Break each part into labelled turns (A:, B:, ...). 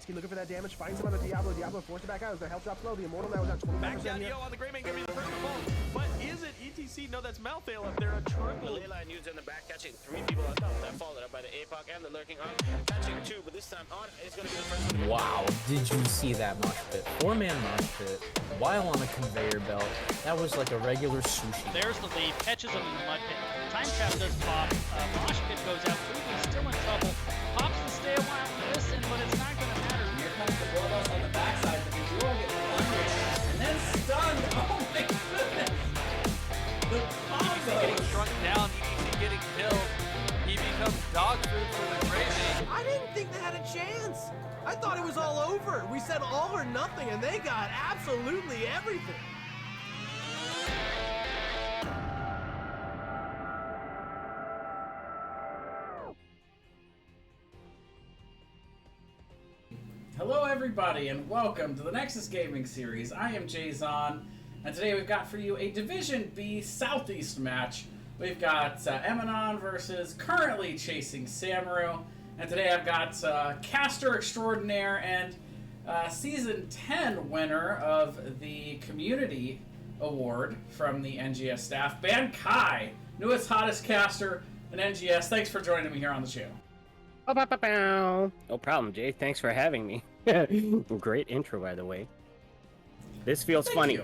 A: Lasky looking for that damage, finds him on the Diablo. Diablo forced it back out as their health drops low. The Immortal now is at 25%.
B: Back down, on the Greymane, gonna be the first to fall. But is it ETC? No, that's Malfail up there. A triple.
C: The Leyline used in the back, catching 3 people on top. That followed up by the APOC and the Lurking on. Catching 2, but this time on is gonna be the first one.
D: Wow, did you see that mosh pit? 4-man mosh pit while on a conveyor belt. That was like a regular sushi.
E: There's the lead, catches him in the mud pit. Time trap does pop. Mosh pit goes out. Ruby's still in trouble. Pops to stay a while and listen, but it's not going to matter.
F: Here comes the Boros on the backside. The Duo gets thundered and then stunned. Oh my goodness! The combo!
B: Getting shrunk down, ETC getting killed. He becomes dog food for the Greymane.
G: I didn't think they had a chance. I thought it was all over. We said all or nothing, and they got absolutely everything.
F: Hello everybody and welcome to the Nexus Gaming Series. I am Jason, and today we've got for you a Division B Southeast match. We've got Emanon versus currently chasing Samuro, and today I've got caster extraordinaire and Season 10 winner of the Community Award from the NGS staff, Ban Kai, newest hottest caster in NGS. Thanks for joining me here on the channel.
H: No problem, Jay. Thanks for having me. Great intro, by the way. This feels funny.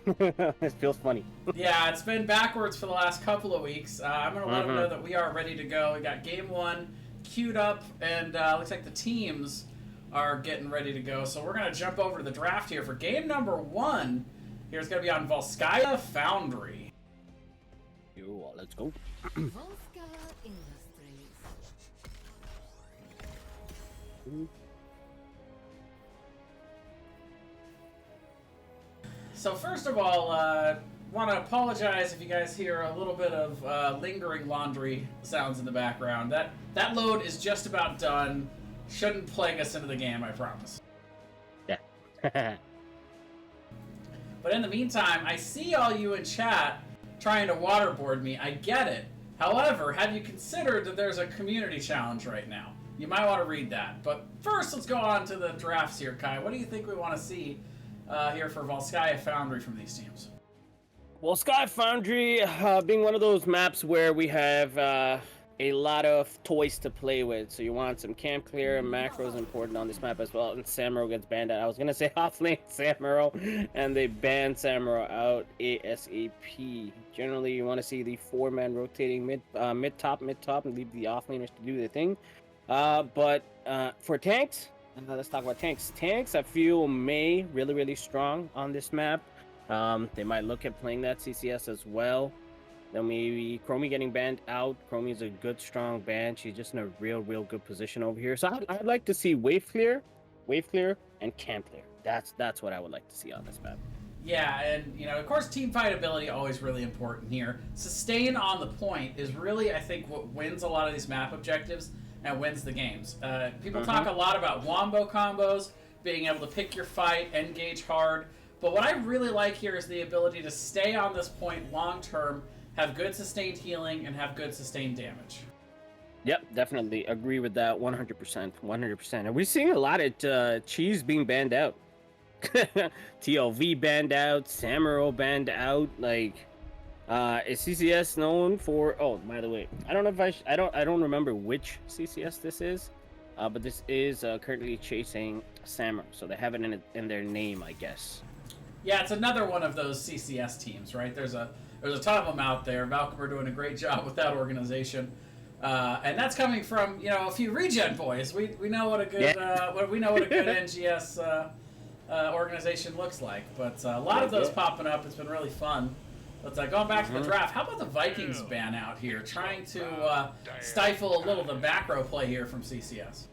H: This feels funny.
F: Yeah, it's been backwards for the last couple of weeks. I'm going to let them know that we are ready to go. We got game 1 queued up, and looks like the teams are getting ready to go. So we're going to jump over to the draft here for game number 1. Here's going to be on Volskaya Foundry.
H: Yo, let's go.
F: So first of all, want to apologize if you guys hear a little bit of lingering laundry sounds in the background. That load is just about done. Shouldn't plague us into the game, I promise.
H: Yeah.
F: But in the meantime, I see all you in chat trying to waterboard me. I get it. However, have you considered that there's a community challenge right now? You might want to read that. But first, let's go on to the drafts here, Kai. What do you think we want to see here for Volskaya Foundry from these teams?
H: Well, Sky Foundry being one of those maps where we have a lot of toys to play with. So you want some camp clear and macros important on this map as well. And Samuro gets banned out. I was going to say offlane Samuro, and they banned Samuro out ASAP. Generally, you want to see the 4-man rotating mid-top, and leave the offlaners to do their thing. But for tanks, let's talk about tanks. Tanks, I feel, may really strong on this map. They might look at playing that CCS as well. Then maybe Chromie getting banned out. Chromie's a good, strong ban. She's just in a real good position over here. So I'd like to see wave clear, and camp clear. That's what I would like to see on this map.
F: Yeah, and of course, team fight ability always really important here. Sustain on the point is really, I think, what wins a lot of these map objectives and wins the games. People talk a lot about wombo combos, being able to pick your fight, engage hard. But what I really like here is the ability to stay on this point long term, have good sustained healing, and have good sustained damage.
H: Yep, definitely agree with that 100%. 100%. And we're seeing a lot of Cheese being banned out. TLV banned out, Samuro banned out. Like, is CCS known for? Oh, by the way, I don't know if I don't remember which CCS this is, but this is currently chasing Samuro, so they have it in their name, I guess.
F: Yeah, it's another one of those CCS teams, right? There's a ton of them out there. Malcolm are doing a great job with that organization, and that's coming from a few regen boys. We know what a good we know what a good NGS organization looks like. But a lot of those popping up. It's been really fun. But going back to the draft, how about the Vikings ban out here, trying to stifle a little the back row play here from CCS?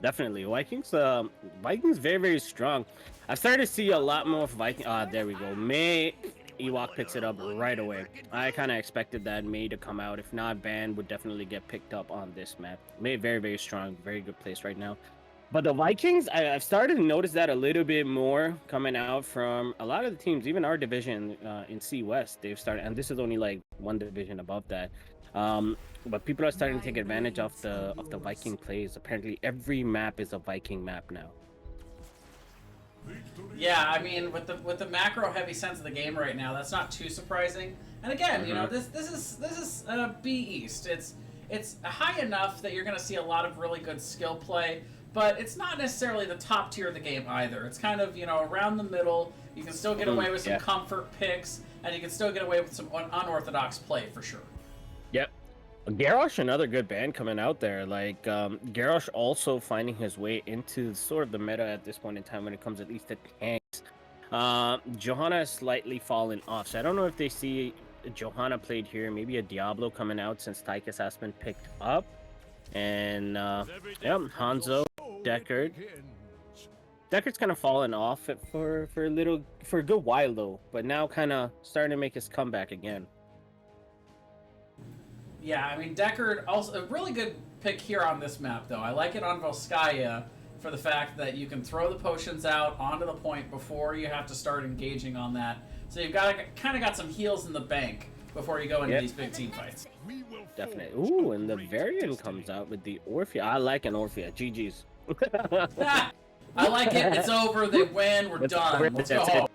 H: Definitely, Vikings very strong. I've started to see a lot more Viking. There we go. May Ewok picks it up right away. I kind of expected that May to come out. If not, Ban would definitely get picked up on this map. May very strong, very good place right now. But the Vikings, I've started to notice that a little bit more coming out from a lot of the teams, even our division in C West. They've started, and this is only like one division above that. But people are starting to take advantage of the Viking plays. Apparently, every map is a Viking map now.
F: Yeah, I mean, with the macro heavy sense of the game right now, that's not too surprising. And again, you know, this is B East. It's high enough that you're going to see a lot of really good skill play, but it's not necessarily the top tier of the game either. It's kind of, you know, around the middle. You can still get away with some comfort picks, and you can still get away with some unorthodox play for sure.
H: Yep. Garrosh, another good band coming out there. Like, Garrosh also finding his way into sort of the meta at this point in time when it comes at least to tanks. Johanna has slightly fallen off, so I don't know if they see Johanna played here. Maybe a Diablo coming out since Tychus has been picked up. And, yeah, Hanzo, Deckard. Deckard's kind of fallen off for a good while, though. But now kind of starting to make his comeback again.
F: Yeah, I mean, Deckard, also a really good pick here on this map, though. I like it on Volskaya for the fact that you can throw the potions out onto the point before you have to start engaging on that. So you've kind of got some heals in the bank before you go into these big team fights.
H: Definitely. Ooh, and the variant comes out with the Orphea. I like an Orphea. GG's.
F: I like it. It's over. They win. We're done. Let's go.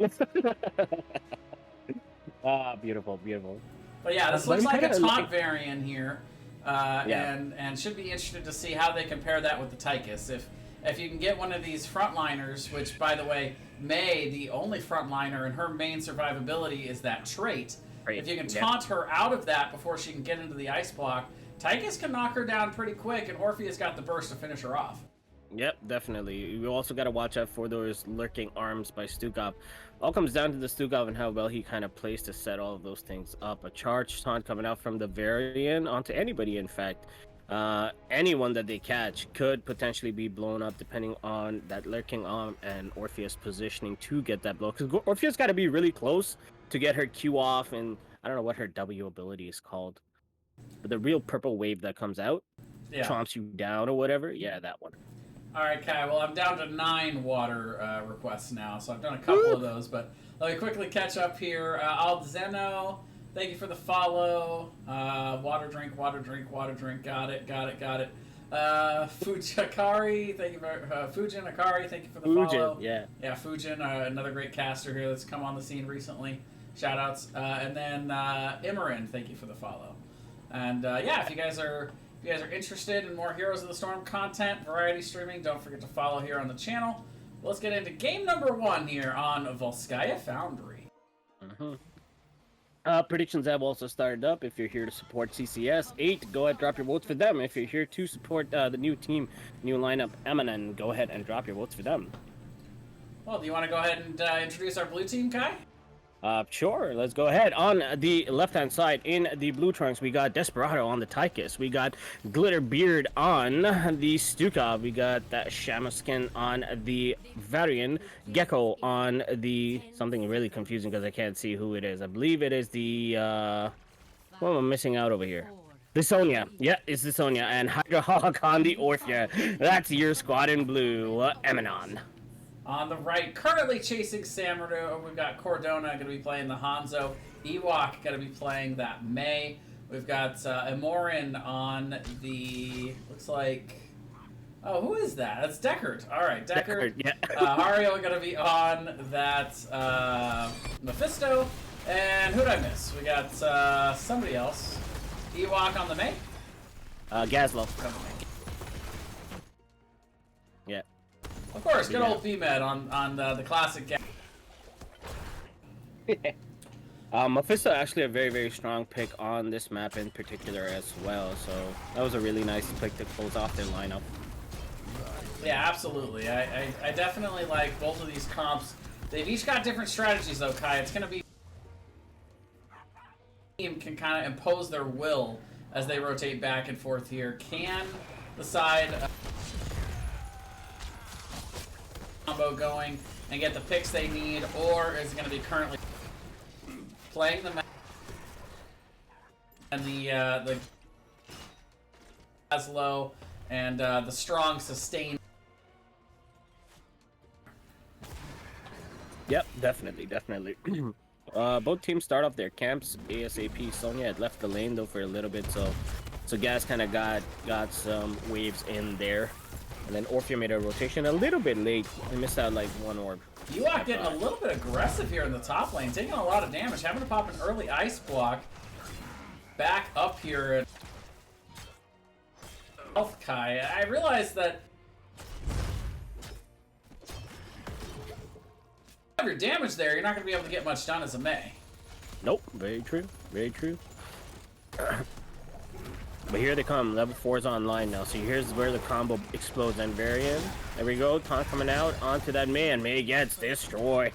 H: Beautiful, beautiful.
F: But yeah, this looks like a taunt variant here, and should be interested to see how they compare that with the Tychus. If you can get one of these frontliners, which by the way, May, the only frontliner, and her main survivability is that trait. If you can taunt her out of that before she can get into the ice block, Tychus can knock her down pretty quick, and Orphea's got the burst to finish her off.
H: Yep, definitely. You also got to watch out for those lurking arms by Stukov. All comes down to the Stukov and how well he kind of plays to set all of those things up. A charge taunt coming out from the Varian onto anybody, in fact. Anyone that they catch could potentially be blown up depending on that lurking arm and Orphea's positioning to get that blow. Because Orphea's got to be really close to get her Q off, and I don't know what her W ability is called. But the real purple wave that comes out, chomps you down or whatever. Yeah, that one.
F: All right, Kai. Well, I'm down to 9 water requests now, so I've done a couple of those. But let me quickly catch up here. Aldzeno, thank you for the follow. Water drink, water drink, water drink. Got it. Fujakari, thank you for Fujin Akari, thank you for the follow.
H: Yeah,
F: Fujin, another great caster here that's come on the scene recently. Shout outs. And then Emanon, thank you for the follow. And yeah, if you guys are interested in more Heroes of the Storm content, variety streaming, don't forget to follow here on the channel. Let's get into game number 1 here on Volskaya Foundry.
H: Predictions have also started up. If you're here to support CCS 8, go ahead, drop your votes for them. If you're here to support the new team, new lineup, Emanon, go ahead and drop your votes for them.
F: Well, do you want to go ahead and introduce our blue team, Kai?
H: Sure, let's go ahead. On the left-hand side, in the blue trunks, we got Desperado on the Tychus. We got Glitterbeard on the Stukov. We got that Shamuskin on the Varian. Gecko on the... something really confusing because I can't see who it is. I believe it is the... what am I missing out over here? The Sonya. Yeah, it's the Sonya. And Hydra Hawk on the Orphea. That's your squad in blue, Emanon.
F: On the right, currently chasing Samuro, we've got Cordona going to be playing the Hanzo. Ewok going to be playing that May. We've got Emanon on the, looks like, oh, who is that? That's Deckard. All right, Deckard.
H: Yeah.
F: Hario going to be on that Mephisto. And who did I miss? We got somebody else. Ewok on the May?
H: Gazlo. Yeah.
F: Of course, good old B-Med on the classic game.
H: Mephisto actually a very, very strong pick on this map in particular as well, so that was a really nice pick to close off their lineup.
F: Yeah, absolutely. I definitely like both of these comps. They've each got different strategies, though, Kai. It's going to be... team can kind of impose their will as they rotate back and forth here. Can the side... combo going and get the picks they need, or is it going to be currently playing the map and the as low and the strong sustain?
H: Yep, definitely. Both teams start off their camps ASAP. Sonya had left the lane though for a little bit, so Gas kind of got some waves in there, and then Orphea made a rotation a little bit late. He missed out like one orb.
F: Ewok getting a little bit aggressive here in the top lane, taking a lot of damage, having to pop an early ice block. Back up here at Health Kai. I realized that if your damage there, you're not going to be able to get much done as a Mei.
H: Nope, very true, very true. But here they come. Level 4 is online now. So here's where the combo explodes. And Varian, there we go. Taunt coming out onto that Mei, and Mei gets destroyed.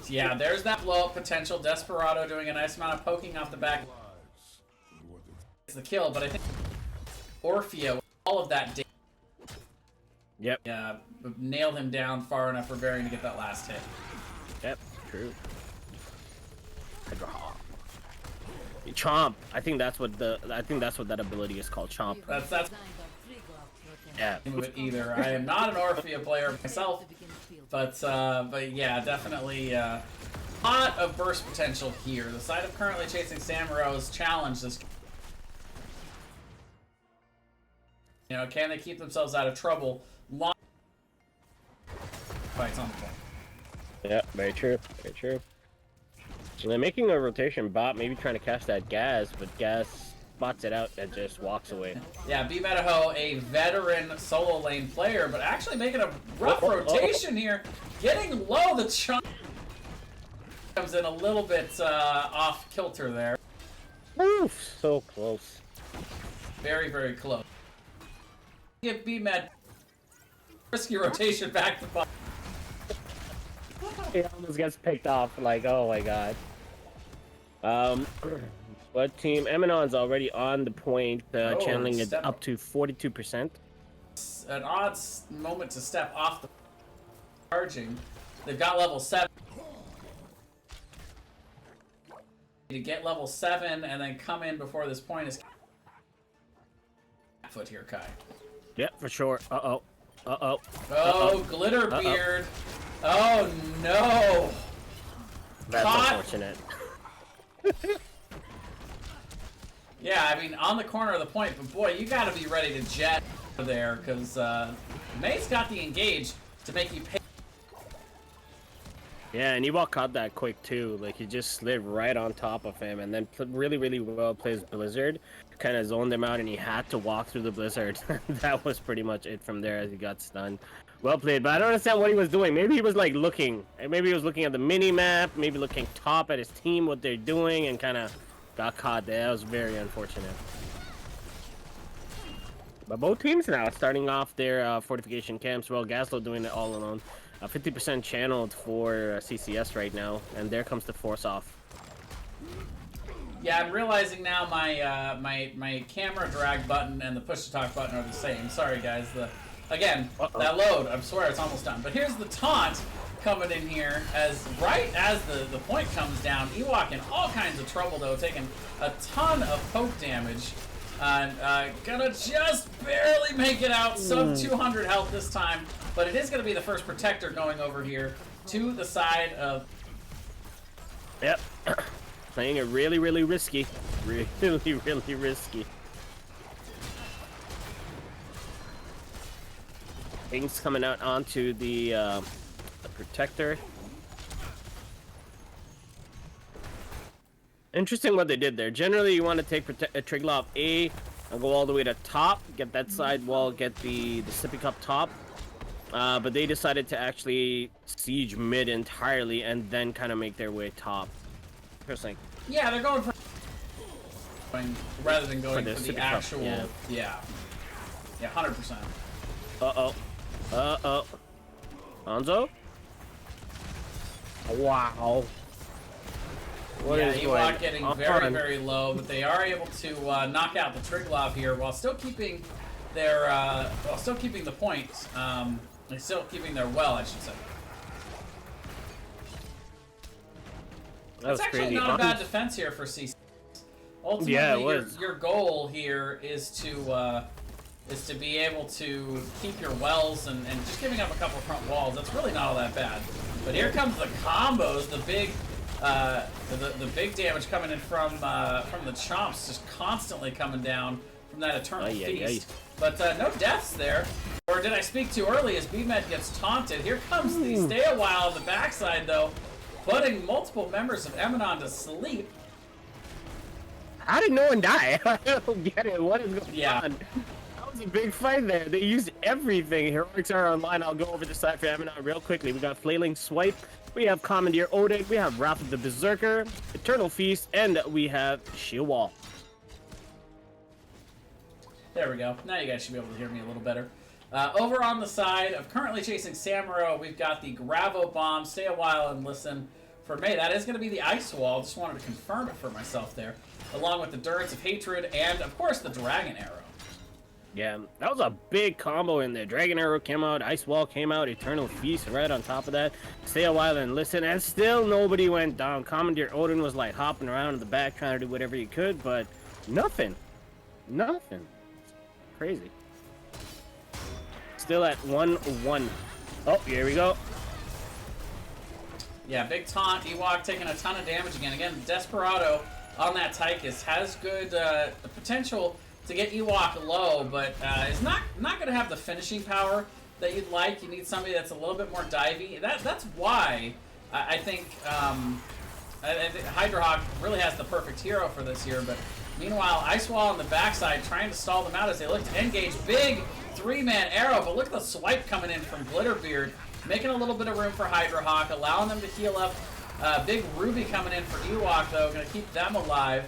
F: Yeah, there's that blow-up potential. Desperado doing a nice amount of poking off the back. It's the kill, but I think Orphea, all of that
H: Yep.
F: nailed him down far enough for Varian to get that last hit.
H: Yep, true. Chomp. I think that's what that ability is called. Chomp.
F: That's
H: Yeah.
F: with either. I am not an Orphea player myself, but yeah, definitely a lot of burst potential here. The side of currently chasing Samuro's challenge this. You know, can they keep themselves out of trouble? Long fights on the point.
H: Yeah, very true. Very true. So they're making a rotation bot, maybe trying to catch that Gas, but Gas spots it out and just walks away.
F: Yeah, B Metaho, a veteran solo lane player, but actually making a rough rotation here. Getting low, the chunk comes in a little bit off kilter there.
H: Oof, so close.
F: Very, very close. Give B-Med risky rotation back to bot.
H: He almost gets picked off, like, oh my god. But Team Emanon's already on the point, channeling it up to 42%.
F: An odd moment to step off the charging. They've got level 7. To get level 7 and then come in before this point is foot here, Kai.
H: Yeah, for sure. Uh-oh. Uh-oh.
F: Oh, Glitterbeard. Oh, no.
H: That's
F: Caught.
H: unfortunate.
F: Yeah, I mean, on the corner of the point, but boy, you gotta be ready to jet there, because May's got the engage to make you pay.
H: Yeah, and Ewok caught that quick too. Like, he just slid right on top of him, and then really, really well plays Blizzard. Kind of zoned him out, and he had to walk through the Blizzard. That was pretty much it from there as he got stunned. Well played, but I don't understand what he was doing. Maybe he was like looking. Maybe he was looking at the mini map. Maybe looking top at his team, what they're doing, and kind of got caught there. That was very unfortunate. But both teams now starting off their fortification camps. Well, Gaslow doing it all alone. 50% channeled for CCS right now, and there comes the force off.
F: Yeah, I'm realizing now my my camera drag button and the push to talk button are the same. Sorry guys. Again, that load, I swear it's almost done. But here's the taunt coming in here right as the point comes down. Ewok in all kinds of trouble though, taking a ton of poke damage. Gonna just barely make it out, sub 200 health this time. But it is gonna be the first protector going over here to the side of...
H: Yep. Playing it really, really risky. Really, really risky. Things coming out onto the protector. Interesting what they did there. Generally, you want to take Triglav A and go all the way to top, get that side wall, get the sippy cup top. But they decided to actually siege mid entirely and then kind of make their way top. Interesting.
F: Yeah, they're going for rather than going for the actual.
H: Cup,
F: yeah, 100%.
H: Hanzo? Wow. What is
F: Ewok getting very, very low, but they are able to knock out the Triglav here while still keeping their the points. They're still keeping their well, I should say. That's actually
H: crazy.
F: not a bad defense here for CC. Ultimately, your goal here is to be able to keep your wells and just giving up a couple front walls. That's really not all that bad. But here comes the combos, the big The big damage coming in from the chomps, just constantly coming down from that Eternal Feast. But no deaths there. Or did I speak too early as B-Med gets taunted? Here comes the stay a while on the backside, though, putting multiple members of Emanon to sleep.
H: How did no one die? I don't get it. What is going on? That was a big fight there. They used everything. Heroics are online. I'll go over the side for Emanon real quickly. We got Flailing Swipe. We have Commandeer Odin. We have Wrath of the Berserker, Eternal Feast, and we have Shield Wall.
F: There we go. Now you guys should be able to hear me a little better. Over on the side of currently chasing Samuro, we've got the Gravo Bomb. Stay a while and listen for May. That is going to be the Ice Wall. Just wanted to confirm it for myself there. Along with the Durance of Hatred and, of course, the Dragon Arrow.
H: Yeah, that was a big combo in there. Dragon Arrow came out, Ice Wall came out, Eternal Feast right on top of that. Stay a while and listen, and still nobody went down. Commandeer Odin was like hopping around in the back trying to do whatever he could, but nothing. Nothing. Crazy. Still at 1-1. Oh, here we go.
F: Yeah, big taunt. Ewok taking a ton of damage again. Again, Desperado on that Tychus has good potential to get Ewok low, but is not going to have the finishing power that you'd like. You need somebody that's a little bit more divey. That's why I think Hydrohawk really has the perfect hero for this year, but meanwhile, Ice Wall on the backside trying to stall them out as they look to engage. Big three-man arrow, but look at the swipe coming in from Glitterbeard, making a little bit of room for Hydrohawk, allowing them to heal up. Big Ruby coming in for Ewok, though, going to keep them alive.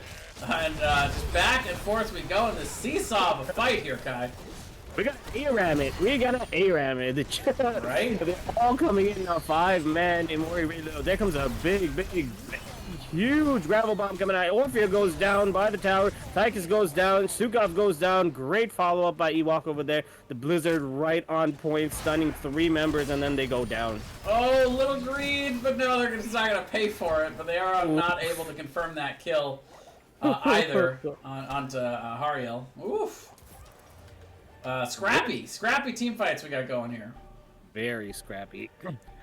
F: And just back and forth we go in the seesaw of a fight here, Kai.
H: We got ARAM it. We got to ARAM it.
F: Right?
H: They're all coming in now. 5-man in Mori Reload. There comes a big, huge gravel bomb coming out. Orphea goes down by the tower. Tychus goes down. Sukov goes down. Great follow-up by Ewok over there. The Blizzard right on point, stunning 3 members, and then they go down.
F: Oh, little greed, but no, they're just not going to pay for it. But they are not able to confirm that kill either onto Hariel. Oof. Scrappy team fights we got going here.
H: Very scrappy.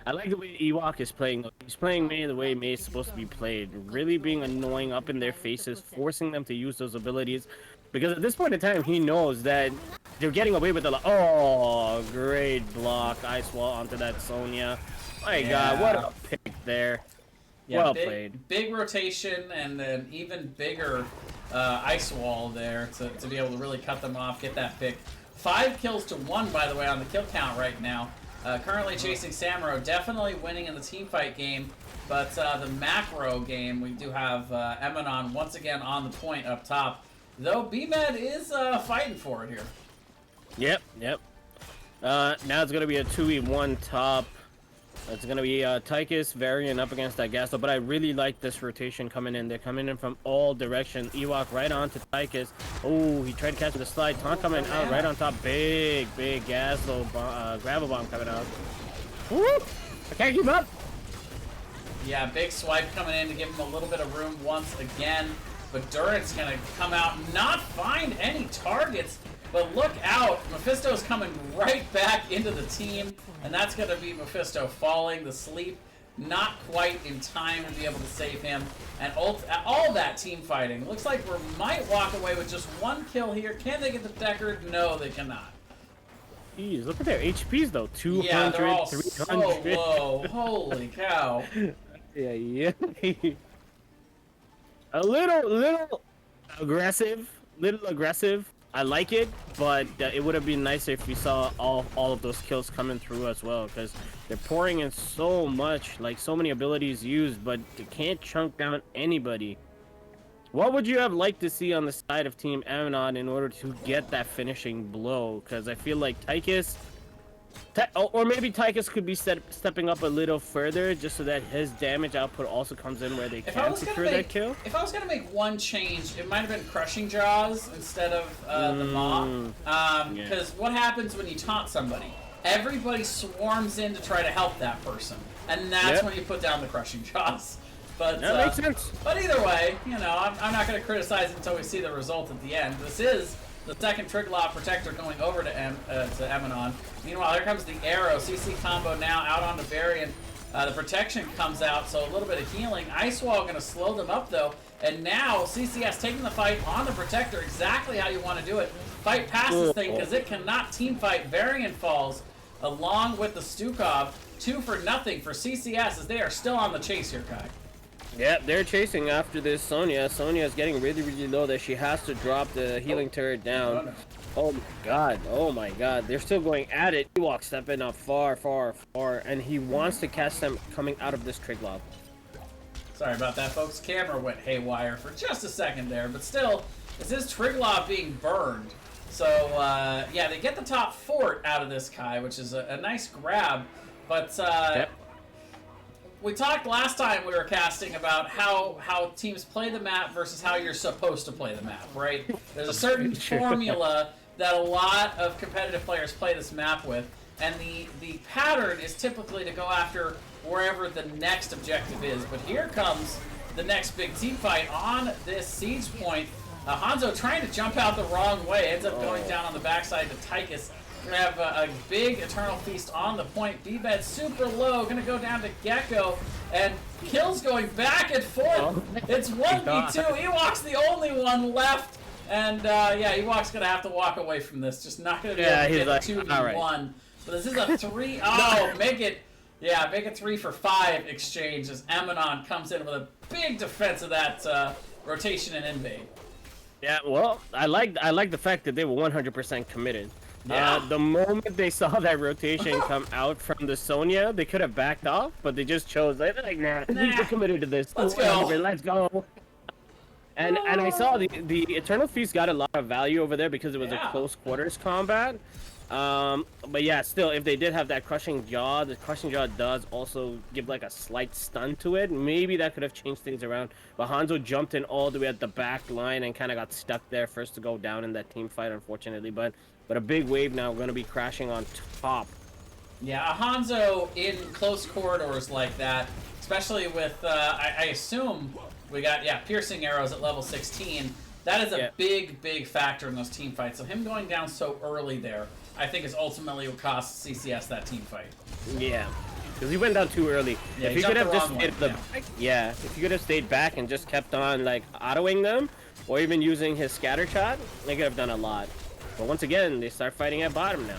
H: I like the way Ewok is playing. He's playing Mei the way Mei is supposed to be played. Really being annoying up in their faces, forcing them to use those abilities. Because at this point in time, he knows that they're getting away with a lot. Oh, great block. Ice Wall onto that Sonya. My God, what a pick there.
F: Yeah,
H: well played.
F: Big rotation and an even bigger Ice Wall there to be able to really cut them off, get that pick. 5 kills to 1, by the way, on the kill count right now. Currently chasing Samuro, definitely winning in the teamfight game, but the macro game, we do have Emanon once again on the point up top, though B-Med is fighting for it here.
H: Yep. Now it's going to be a 2v1 top. It's going to be Tychus variant up against that Gasol, but I really like this rotation coming in. They're coming in from all directions. Ewok right on to Tychus. Oh, he tried to catch the slide. Taunt coming out right on top. Big Gasol gravel bomb coming out. Woo! I can't keep up.
F: Yeah, big swipe coming in to give him a little bit of room once again, but Durant's going to come out and not find any targets. But look out, Mephisto's coming right back into the team, and that's going to be Mephisto falling to sleep, not quite in time to be able to save him. And all that team fighting. Looks like we might walk away with just 1 kill here. Can they get the Deckard? No, they cannot.
H: Jeez, look at their HPs though, 200,
F: yeah, they're all
H: 300.
F: so low. Holy cow.
H: Yeah. A little aggressive. I like it, but it would have been nicer if we saw all of those kills coming through as well, because they're pouring in so much, like so many abilities used, but they can't chunk down anybody. What would you have liked to see on the side of Team Emanon in order to get that finishing blow? Because I feel like Tychus, or maybe Tychus could be stepping up a little further, just so that his damage output also comes in where they can secure that kill.
F: If I was gonna make one change, it might have been Crushing Jaws instead of the Maw. Because what happens when you taunt somebody? Everybody swarms in to try to help that person, and that's when you put down the Crushing Jaws. But
H: that makes sense.
F: But either way, you know, I'm not going to criticize it until we see the result at the end. This is the second Triglav Protector going over to Emanon. Meanwhile, here comes the arrow. CC combo now out onto Varian. The protection comes out, so a little bit of healing. Ice Wall going to slow them up, though. And now CCS taking the fight on the Protector exactly how you want to do it. Fight past this thing because it cannot team fight. Variant falls along with the Stukov. 2-0 for CCS as they are still on the chase here, Kai.
H: Yep, they're chasing after this Sonya. Sonya is getting really, really low that she has to drop the healing turret down. Oh my god, they're still going at it. Ewok stepping up far, and he wants to catch them coming out of this Triglav.
F: Sorry about that, folks. Camera went haywire for just a second there, but still, this is Triglav being burned. So, yeah, they get the top fort out of this, Kai, which is a nice grab, but,
H: Yep.
F: We talked last time we were casting about how teams play the map versus how you're supposed to play the map, right? There's a certain formula that a lot of competitive players play this map with, and the pattern is typically to go after wherever the next objective is. But here comes the next big team fight on this siege point. Hanzo trying to jump out the wrong way, ends up going down on the backside to Tychus. We're going to have a big Eternal Feast on the point. B-Bed super low, going to go down to Gecko, and kills going back and forth. It's 1v2. Ewok's the only one left, and yeah, Ewok's going to have to walk away from this. Just not going to be able to get
H: like,
F: 2v1. Right. But this is a 3. Oh, make it 3-for-5 exchange as Emanon comes in with a big defense of that rotation and invade.
H: Yeah, well, I like the fact that they were 100% committed.
F: Yeah.
H: The moment they saw that rotation come out from the Sonya, they could have backed off, but they just chose like nah. We're committed to this.
F: Let's go.
H: Let's go. And I saw the Eternal Feast got a lot of value over there because it was a close quarters combat. But yeah, still, if they did have that Crushing Jaw, the Crushing Jaw does also give like a slight stun to it. Maybe that could have changed things around. But Hanzo jumped in all the way at the back line and kind of got stuck there first to go down in that team fight, unfortunately. But a big wave now going to be crashing on top.
F: Yeah, a Hanzo in close corridors like that, especially with, I assume we got, piercing arrows at level 16. That is a big factor in those team fights. So him going down so early there, I think is ultimately what cost CCS that team fight.
H: Yeah, because he went down too early.
F: Yeah,
H: if he could have just stayed if he could have stayed back and just kept on like autoing them, or even using his scatter shot, they could have done a lot. But once again, they start fighting at bottom now.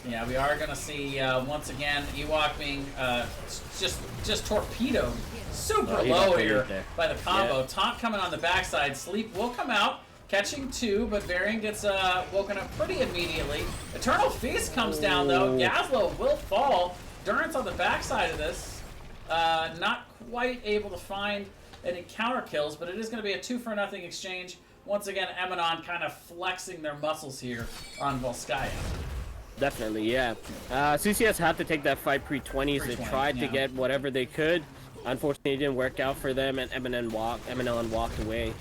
F: Yeah, we are gonna see once again Ewok being just torpedoed super low here by the combo.
H: Yeah.
F: Taunt coming on the backside. Sleep will come out, catching 2, but Varian gets woken up pretty immediately. Eternal Feast comes down though. Gazlo will fall. Durance on the backside of this, not quite able to find any counter kills, but it is going to be a 2-for-0 exchange. Once again, Emanon kind of flexing their muscles here on Volskaya.
H: Definitely, yeah. CCS had to take that fight pre-20s. They tried to get whatever they could. Unfortunately, it didn't work out for them, and Emanon walked away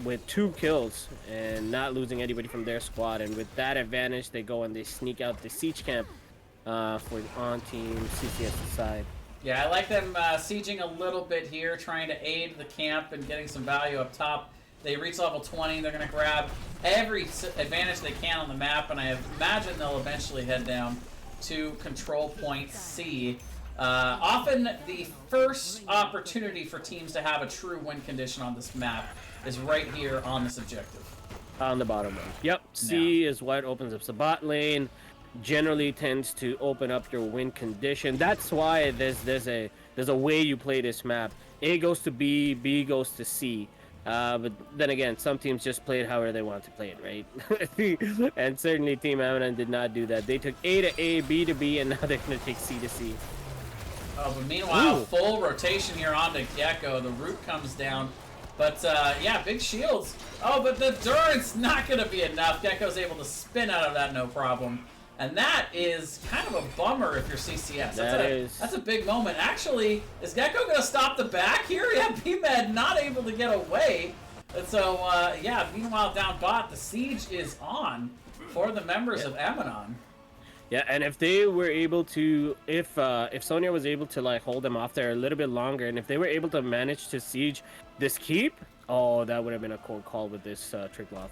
H: with 2 kills and not losing anybody from their squad. And with that advantage, they go and they sneak out the siege camp for on team CCS's side.
F: Yeah, I like them sieging a little bit here, trying to aid the camp and getting some value up top. They reach level 20, they're going to grab every advantage they can on the map, and I imagine they'll eventually head down to control point C. Often the first opportunity for teams to have a true win condition on this map is right here on this objective.
H: On the bottom lane. Yep, C is what opens up the bot lane. Generally tends to open up your win condition. That's why there's a way you play this map. A goes to B, B goes to C. But then again, some teams just play it however they want to play it, right? And certainly Team Emanon did not do that. They took A to A, B to B, and now they're going to take C to C.
F: Oh, but meanwhile, full rotation here onto Gecko. The root comes down. But, yeah, big shields. Oh, but the Durance not going to be enough. Gecko's able to spin out of that no problem. And that is kind of a bummer if you're CCS. That's a big moment. Actually, is Gecko going to stop the back here? Yeah, B-Med not able to get away. And so, yeah, meanwhile down bot, the siege is on for the members of Emanon.
H: Yeah, and if they were able to, if Sonya was able to like hold them off there a little bit longer, and if they were able to manage to siege this keep, oh, that would have been a cool call with this Triglav.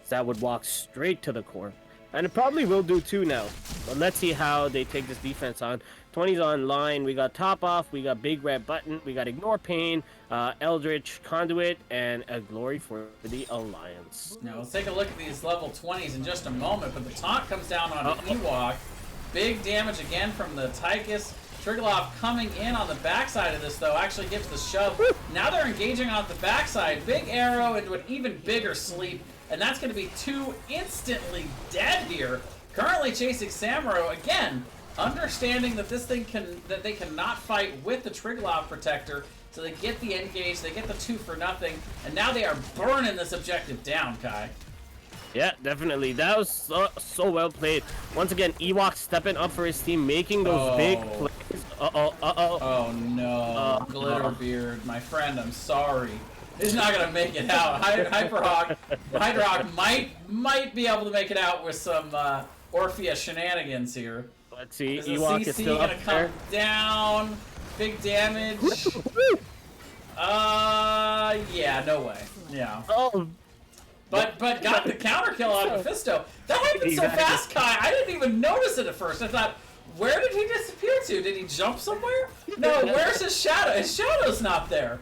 H: That would walk straight to the core. And it probably will do too now. But let's see how they take this defense on. 20's online. We got Top Off. We got Big Red Button. We got Ignore Pain, Eldritch Conduit, and a Glory for the Alliance.
F: Now let's take a look at these level 20s in just a moment, but the taunt comes down on the Ewok. Big damage again from the Tychus. Triglav coming in on the backside of this, though, actually gives the shove. Now they're engaging on the backside. Big arrow into an even bigger sleep, and that's going to be 2 instantly dead here. Currently chasing Samuro again, understanding that this thing they cannot fight with the Triglav protector, so they get the engage, they get the 2 for nothing, and now they are burning this objective down, Kai.
H: Yeah, definitely. That was so well played. Once again, Ewok stepping up for his team, making those big plays.
F: Oh no, Glitterbeard, my friend, I'm sorry. He's not gonna make it out. Hyperhawk might be able to make it out with some Orpheus shenanigans here.
H: Let's see,
F: Is
H: Ewok
F: the
H: is
F: CC
H: still
F: gonna
H: up
F: come
H: there.
F: down? Big damage. Yeah, no way. Yeah.
H: Oh.
F: But got the counter kill on Mephisto. That happened so fast, Kai. I didn't even notice it at first. I thought, where did he disappear to? Did he jump somewhere? No, where's his shadow? His shadow's not there.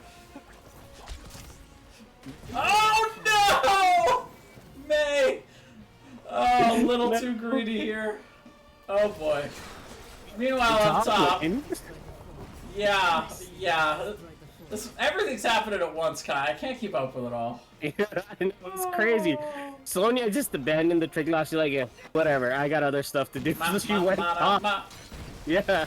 F: Oh no! May! Oh, a little too greedy here. Oh boy. Meanwhile, up top. Yeah. Everything's happening at once, Kai. I can't keep up with it all.
H: I know, it's crazy. Sonya just abandoned the Triglav. She's like, yeah, whatever. I got other stuff to do. So she went off. Yeah.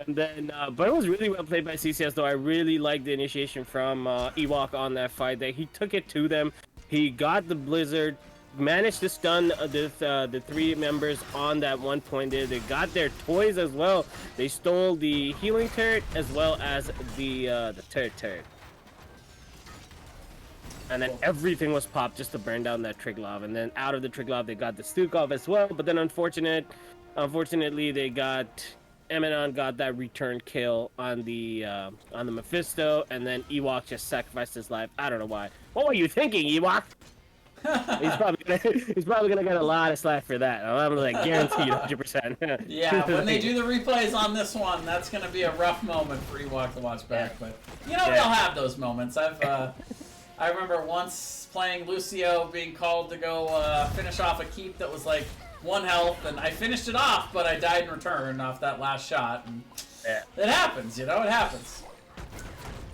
H: And then, but it was really well played by CCS, though. I really liked the initiation from Ewok on that fight. He took it to them. He got the Blizzard, managed to stun the 3 members on that one point there. They got their toys as well. They stole the healing turret as well as the turret. And then everything was popped just to burn down that Triglav. And then out of the Triglav, they got the Stukov as well. But then unfortunately, they got Emanon got that return kill on the Mephisto, and then Ewok just sacrificed his life. I don't know why. What were you thinking, Ewok? he's probably gonna get a lot of slack for that. I'm like guaranteed 100%.
F: Yeah, when they do the replays on this one, that's gonna be a rough moment for Ewok to watch back. But you know, they'll have those moments. I remember once playing Lucio, being called to go finish off a keep that was like 1 health, and I finished it off, but I died in return off that last shot. And it happens, you know, it happens.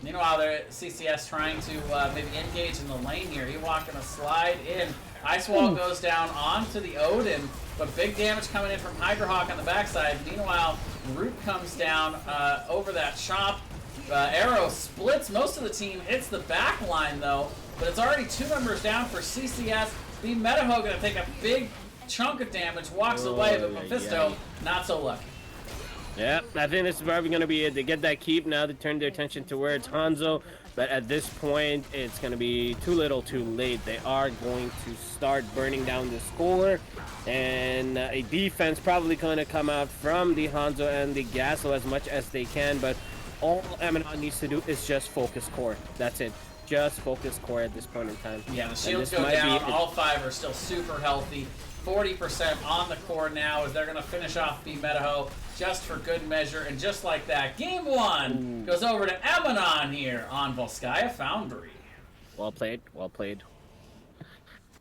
F: Meanwhile, they're CCS trying to maybe engage in the lane here. Ewok gonna slide in. Ice Wall goes down onto the Odin, but big damage coming in from Hydrohawk on the backside. Meanwhile, Root comes down over that shop. Arrow splits most of the team, hits the back line though, but it's already 2 members down for CCS. The Metaho gonna take a big chunk of damage, walks away, but Mephisto, not so lucky.
H: Yeah, I think this is probably going to be it. They get that keep, now they turn their attention towards Hanzo, but at this point, it's going to be too little too late. They are going to start burning down the score, and a defense probably going to come out from the Hanzo and the Gasso as much as they can, but all Emanon needs to do is just focus core. That's it. Just focus core at this point in time.
F: Yeah, the shields go down. All 5 are still super healthy. 40% on the core now as they're going to finish off B Metaho just for good measure. And just like that, game 1 goes over to Emanon here on Volskaya Foundry.
H: Well played, well played.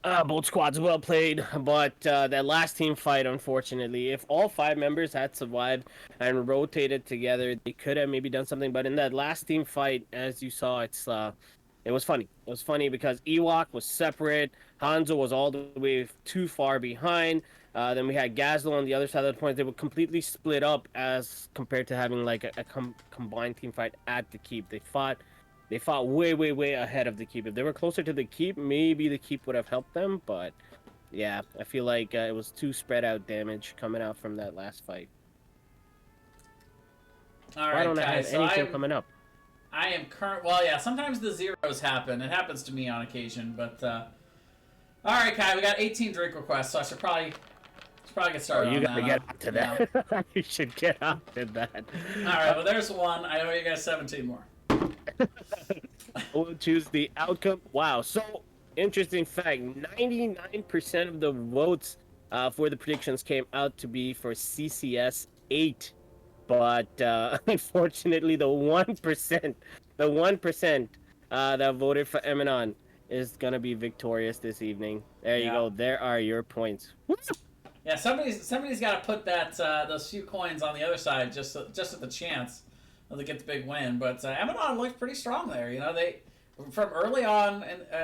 H: Both squads well played, but that last team fight, unfortunately, if all 5 members had survived and rotated together, they could have maybe done something. But in that last team fight, as you saw, it was funny. It was funny because Ewok was separate. Hanzo was all the way too far behind. Then we had Gazlo on the other side of the point. They were completely split up as compared to having like a combined team fight at the keep. They fought way ahead of the keep. If they were closer to the keep, maybe the keep would have helped them. But yeah, I feel like it was too spread out damage coming out from that last fight.
F: All right,
H: Why don't I have
F: guys,
H: anything coming up?
F: I am well, yeah, sometimes the zeros happen. It happens to me on occasion, but all right, Kai, we got 18 drink requests, so I should probably get started on that.
H: You gotta get onto that. Yeah. You should get onto that.
F: All right, well, there's one. I know you got 17 more.
H: We'll choose the outcome. Wow, so interesting fact. 99% of the votes for the predictions came out to be for CCS 8. But unfortunately, the 1%, that voted for Emanon is going to be victorious this evening. There you go. There are your points. Woo!
F: Yeah, somebody's got to put that those few coins on the other side just at the chance to get the big win. But Emanon looked pretty strong there. You know, they from early on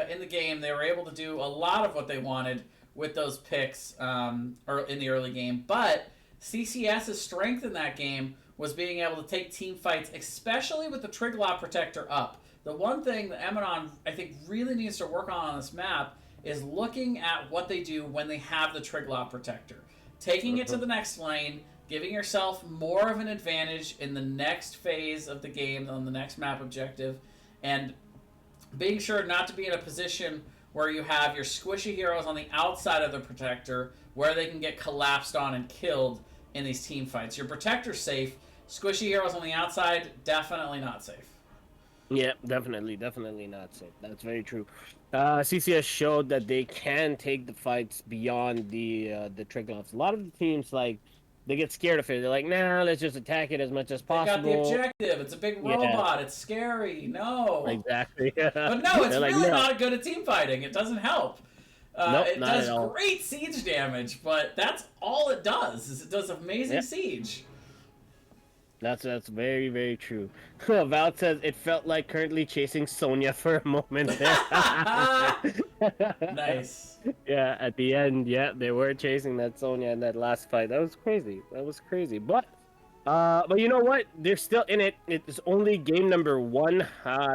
F: in the game they were able to do a lot of what they wanted with those picks or in the early game. But CCS's strength in that game was being able to take team fights, especially with the Triglav Protector up. The one thing that Emanon I think really needs to work on this map is looking at what they do when they have the Triglav Protector. Taking it to the next lane, giving yourself more of an advantage in the next phase of the game, on the next map objective, and being sure not to be in a position where you have your squishy heroes on the outside of the Protector where they can get collapsed on and killed in these team fights. Your Protector's safe. Squishy heroes on the outside, definitely not safe.
H: Yeah, definitely not safe. That's very true. CCS showed that they can take the fights beyond the Triglavs. A lot of the teams, like, they get scared of it. They're like, nah, let's just attack it as much as possible.
F: They got the objective. It's a big robot. It's scary. No.
H: Exactly.
F: But no, it's
H: like,
F: really
H: no.
F: not good at team fighting. It doesn't help.
H: Nope,
F: it
H: not
F: does
H: at all.
F: great siege damage, but that's all it does. Is it does amazing siege.
H: That's very, very true. Val says it felt like currently chasing Sonya for a moment there.
F: Nice.
H: Yeah, at the end, yeah, they were chasing that Sonya in that last fight. That was crazy. But you know what? They're still in it. It's only game number 1.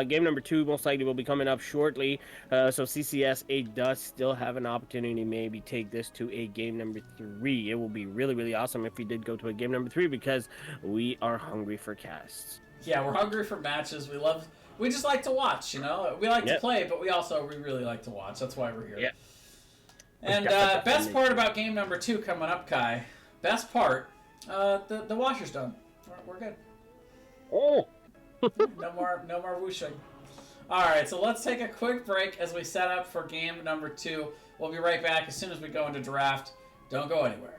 H: Game number 2 most likely will be coming up shortly. So CCS 8 does still have an opportunity to maybe take this to a game number 3. It will be really, really awesome if we did go to a game number 3 because we are hungry for casts.
F: Yeah, we're hungry for matches. We just like to watch, you know? We like to play, but we really like to watch. That's why we're here.
H: Yep.
F: And best part about game number 2 coming up, Kai. Best part. The washer's done. We're good.
H: Oh!
F: No more whooshing. Alright, so let's take a quick break as we set up for game number 2. We'll be right back as soon as we go into draft. Don't go anywhere.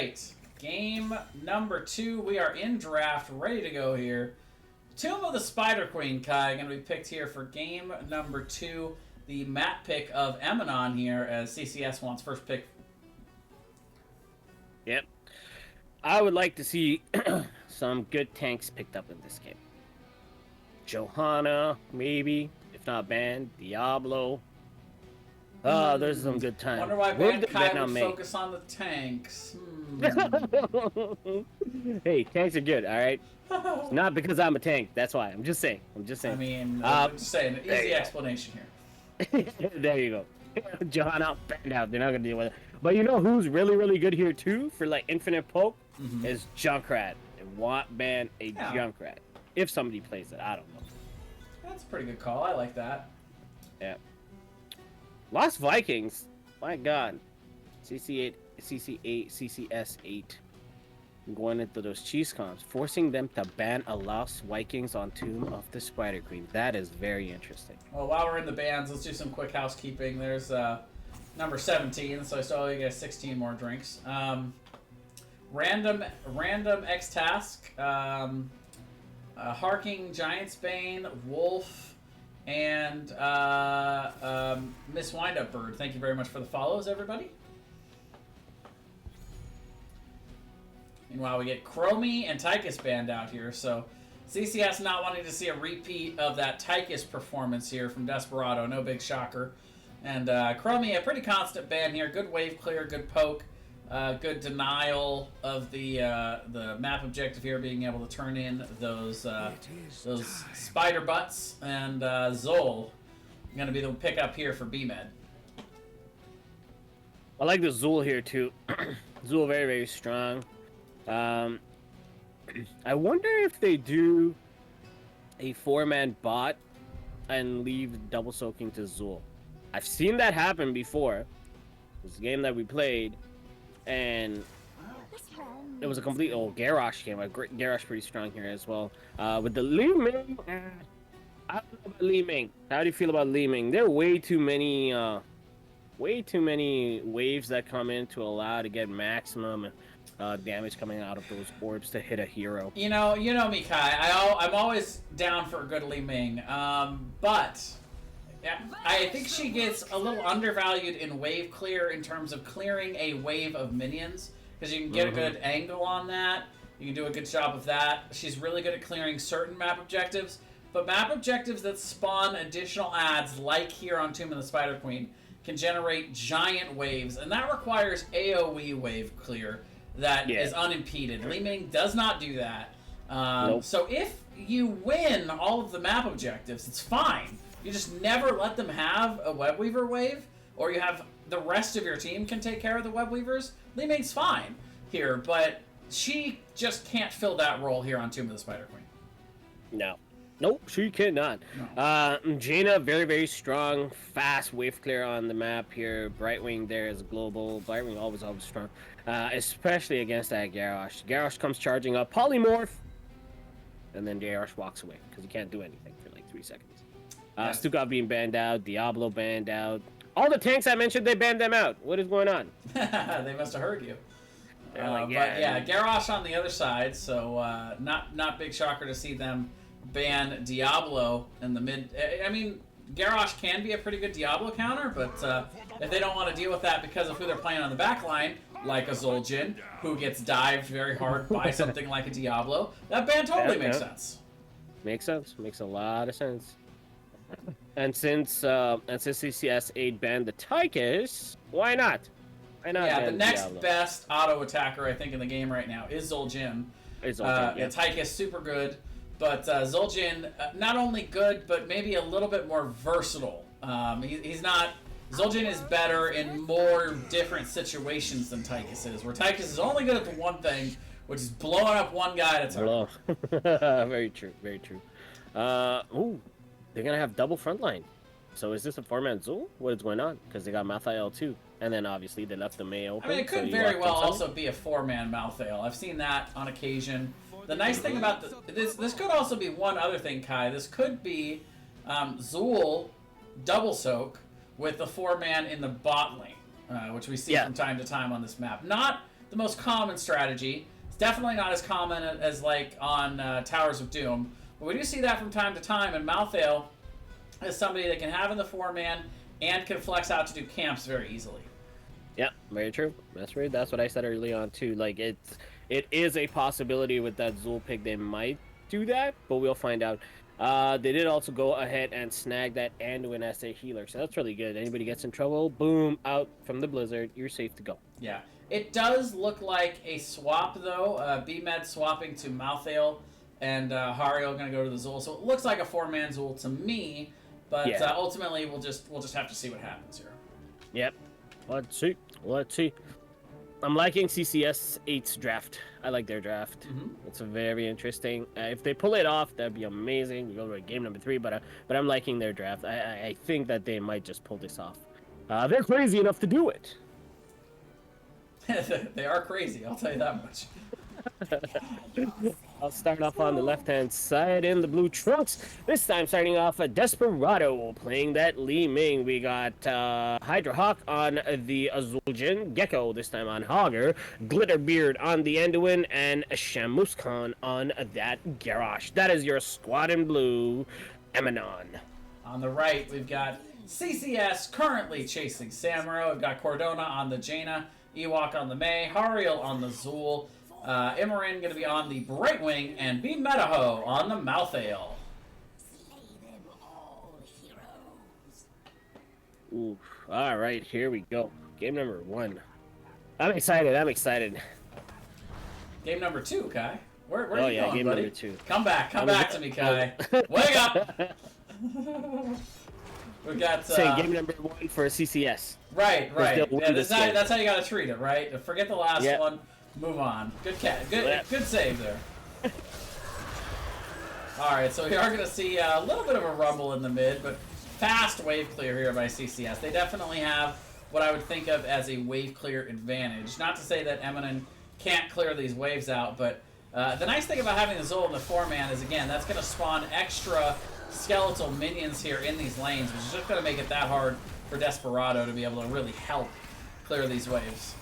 F: right. Game number 2. We are in draft, ready to go here. Tomb of the Spider Queen, Kai, going to be picked here for game number 2. The map pick of Emanon here, as CCS wants first pick.
H: Yep. I would like to see some good tanks picked up in this game. Johanna, maybe. If not Ban, Diablo. Oh, there's some good times.
F: Wonder why
H: Where
F: Ban
H: did
F: Kai
H: that not
F: would
H: make?
F: focus on the tanks.
H: Hey, tanks are good, alright? Not because I'm a tank, that's why. I'm just saying.
F: I mean, I'm just saying, an
H: there
F: easy
H: you go.
F: explanation here.
H: There you go. Johanna, banned out. They're not gonna deal with it. But you know who's really, really good here too for like infinite poke is Junkrat. They want ban a Junkrat. If somebody plays it, I don't know.
F: That's a pretty good call. I like that.
H: Yeah. Lost Vikings. My God. CC8, CC8, CCS8. Going into those cheese comps, forcing them to ban a Lost Vikings on Tomb of the Spider Queen. That is very interesting.
F: Well, while we're in the bans, let's do some quick housekeeping. There's number 17, so I still owe you guys 16 more drinks. Random X task. Harking Giant's Bane, Wolf, and Miss Windup Bird. Thank you very much for the follows, everybody. Meanwhile, we get Chromie and Tychus banned out here, so CCS not wanting to see a repeat of that Tychus performance here from Desperado. No big shocker. And Chromie, a pretty constant ban here. Good wave clear, good poke, good denial of the map objective here, being able to turn in those spider butts. And Zol going to be the pickup here for BMed.
H: I like the Zul here too. Zul very, very strong. I wonder if they do a 4-man bot and leave double soaking to Zul. I've seen that happen before. This game that we played, and it was a complete Garrosh game. Garrosh pretty strong here as well. With the Li Ming, I don't know about Li Ming. How do you feel about Li Ming? There are way too many waves that come in to allow to get maximum damage coming out of those orbs to hit a hero.
F: You know me, Kai. I'm always down for a good Li Ming, but yeah, I think she gets a little undervalued in wave clear in terms of clearing a wave of minions, because you can get a good angle on that. You can do a good job of that. She's really good at clearing certain map objectives, but map objectives that spawn additional adds, like here on Tomb of the Spider Queen, can generate giant waves, and that requires AoE wave clear that is unimpeded. Li Ming does not do that.
H: Nope.
F: So if you win all of the map objectives, it's fine. You just never let them have a Webweaver wave, or you have the rest of your team can take care of the Webweavers. Li Ming's fine here, but she just can't fill that role here on Tomb of the Spider Queen.
H: No. Nope, she cannot. No. Jaina, very, very strong, fast wave clear on the map here. Brightwing there is global. Brightwing always strong, especially against that Garrosh. Garrosh comes charging up, polymorph, and then Garrosh walks away because he can't do anything for like 3 seconds. Stukov being banned out, Diablo banned out. All the tanks I mentioned, they banned them out. What is going on?
F: They must have heard you.
H: Like,
F: but yeah, Garrosh on the other side, so not big shocker to see them ban Diablo in the mid. I mean, Garrosh can be a pretty good Diablo counter, but if they don't want to deal with that because of who they're playing on the back line, like a Zul'jin, who gets dived very hard by something like a Diablo, that ban totally makes sense.
H: Makes sense. Makes a lot of sense. And since CCS 8 banned the Tychus, why not? Why not?
F: Yeah, the next
H: Diablo?
F: best auto attacker I think in the game right now is Zul'jin. Tychus super good. But Zul'jin, not only good, but maybe a little bit more versatile. He's not... Zul'jin is better in more different situations than Tychus is, where Tychus is only good at the one thing, which is blowing up one guy at a time.
H: Very true, very true. Ooh, they're going to have double frontline. So is this a 4-man Zul? What is going on? Because they got Malthael too. And then obviously they left the May open.
F: I mean, it could very well also be a 4-man Malthael. I've seen that on occasion. The nice thing about this could also be one other thing, Kai. This could be Zul double soak with the 4-man in the bot lane, which we see from time to time on this map. Not the most common strategy. It's definitely not as common as like on Towers of Doom, but we do see that from time to time, and Malthael is somebody that can have in the 4-man and can flex out to do camps very easily.
H: Yeah, very true. That's what I said early on too. Like it is a possibility with that Zul pick they might do that, but we'll find out. They did also go ahead and snag that Anduin as a healer, so that's really good. Anybody gets in trouble, boom, out from the blizzard, you're safe to go.
F: Yeah, it does look like a swap though. BMed swapping to Malthael, and Hariel gonna go to the Zul, so it looks like a 4-man Zul to me. But
H: Yeah.
F: Ultimately, we'll just have to see what happens here.
H: Yep. Let's see. I'm liking CCS 8's draft. I like their draft. It's very interesting. If they pull it off, that'd be amazing. We go to game number 3, but I'm liking their draft. I think that they might just pull this off. They're crazy enough to do it.
F: They are crazy, I'll tell you that much.
H: I'll start off on the left-hand side in the blue trunks. This time starting off a Desperado playing that Li Ming. We got Hydra Hawk on the Azul'jin, Gecko this time on Hogger, Glitterbeard on the Anduin, and Shamuskan on that Garrosh. That is your squad in blue, Emanon.
F: On the right, we've got CCS currently chasing Samuro. We've got Cordona on the Jaina, Ewok on the Mei, Hariel on the Zul, Emanon going to be on the Brightwing, and B Metaho on the Malthael.
H: Ooh, all right, here we go. Game number 1. I'm excited.
F: Game number 2, Kai. Where
H: Oh,
F: are you
H: yeah,
F: going,
H: game
F: buddy?
H: number 2.
F: Come back to me, Kai. Wake up! We've got
H: Say game number 1 for CCS.
F: Right.
H: They'll win
F: Yeah,
H: this game.
F: that's how you gotta treat it, right? Forget the last
H: Yep.
F: one. Move on. Good cat. Good save there. All right, so we are gonna see a little bit of a rumble in the mid, but fast wave clear here by CCS. They definitely have what I would think of as a wave clear advantage. Not to say that Emanon can't clear these waves out, but the nice thing about having the Zul in the 4-man is, again, that's gonna spawn extra skeletal minions here in these lanes, which is just gonna make it that hard for Desperado to be able to really help clear these waves.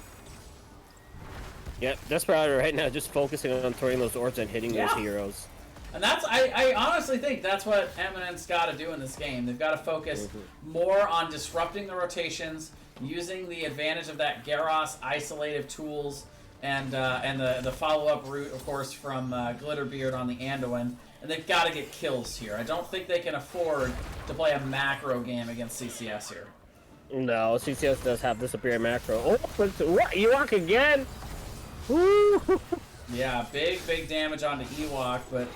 H: Yep, Desperado right now just focusing on throwing those orbs and hitting those heroes.
F: And that's, I honestly think that's what Eminent's got to do in this game. They've got to focus more on disrupting the rotations, using the advantage of that Garrosh isolative tools, and the follow-up route, of course, from Glitterbeard on the Anduin. And they've got to get kills here. I don't think they can afford to play a macro game against CCS here.
H: No, CCS does have disappear macro. Oh, what? Ewok again? Woo!
F: Yeah, big damage onto Ewok, but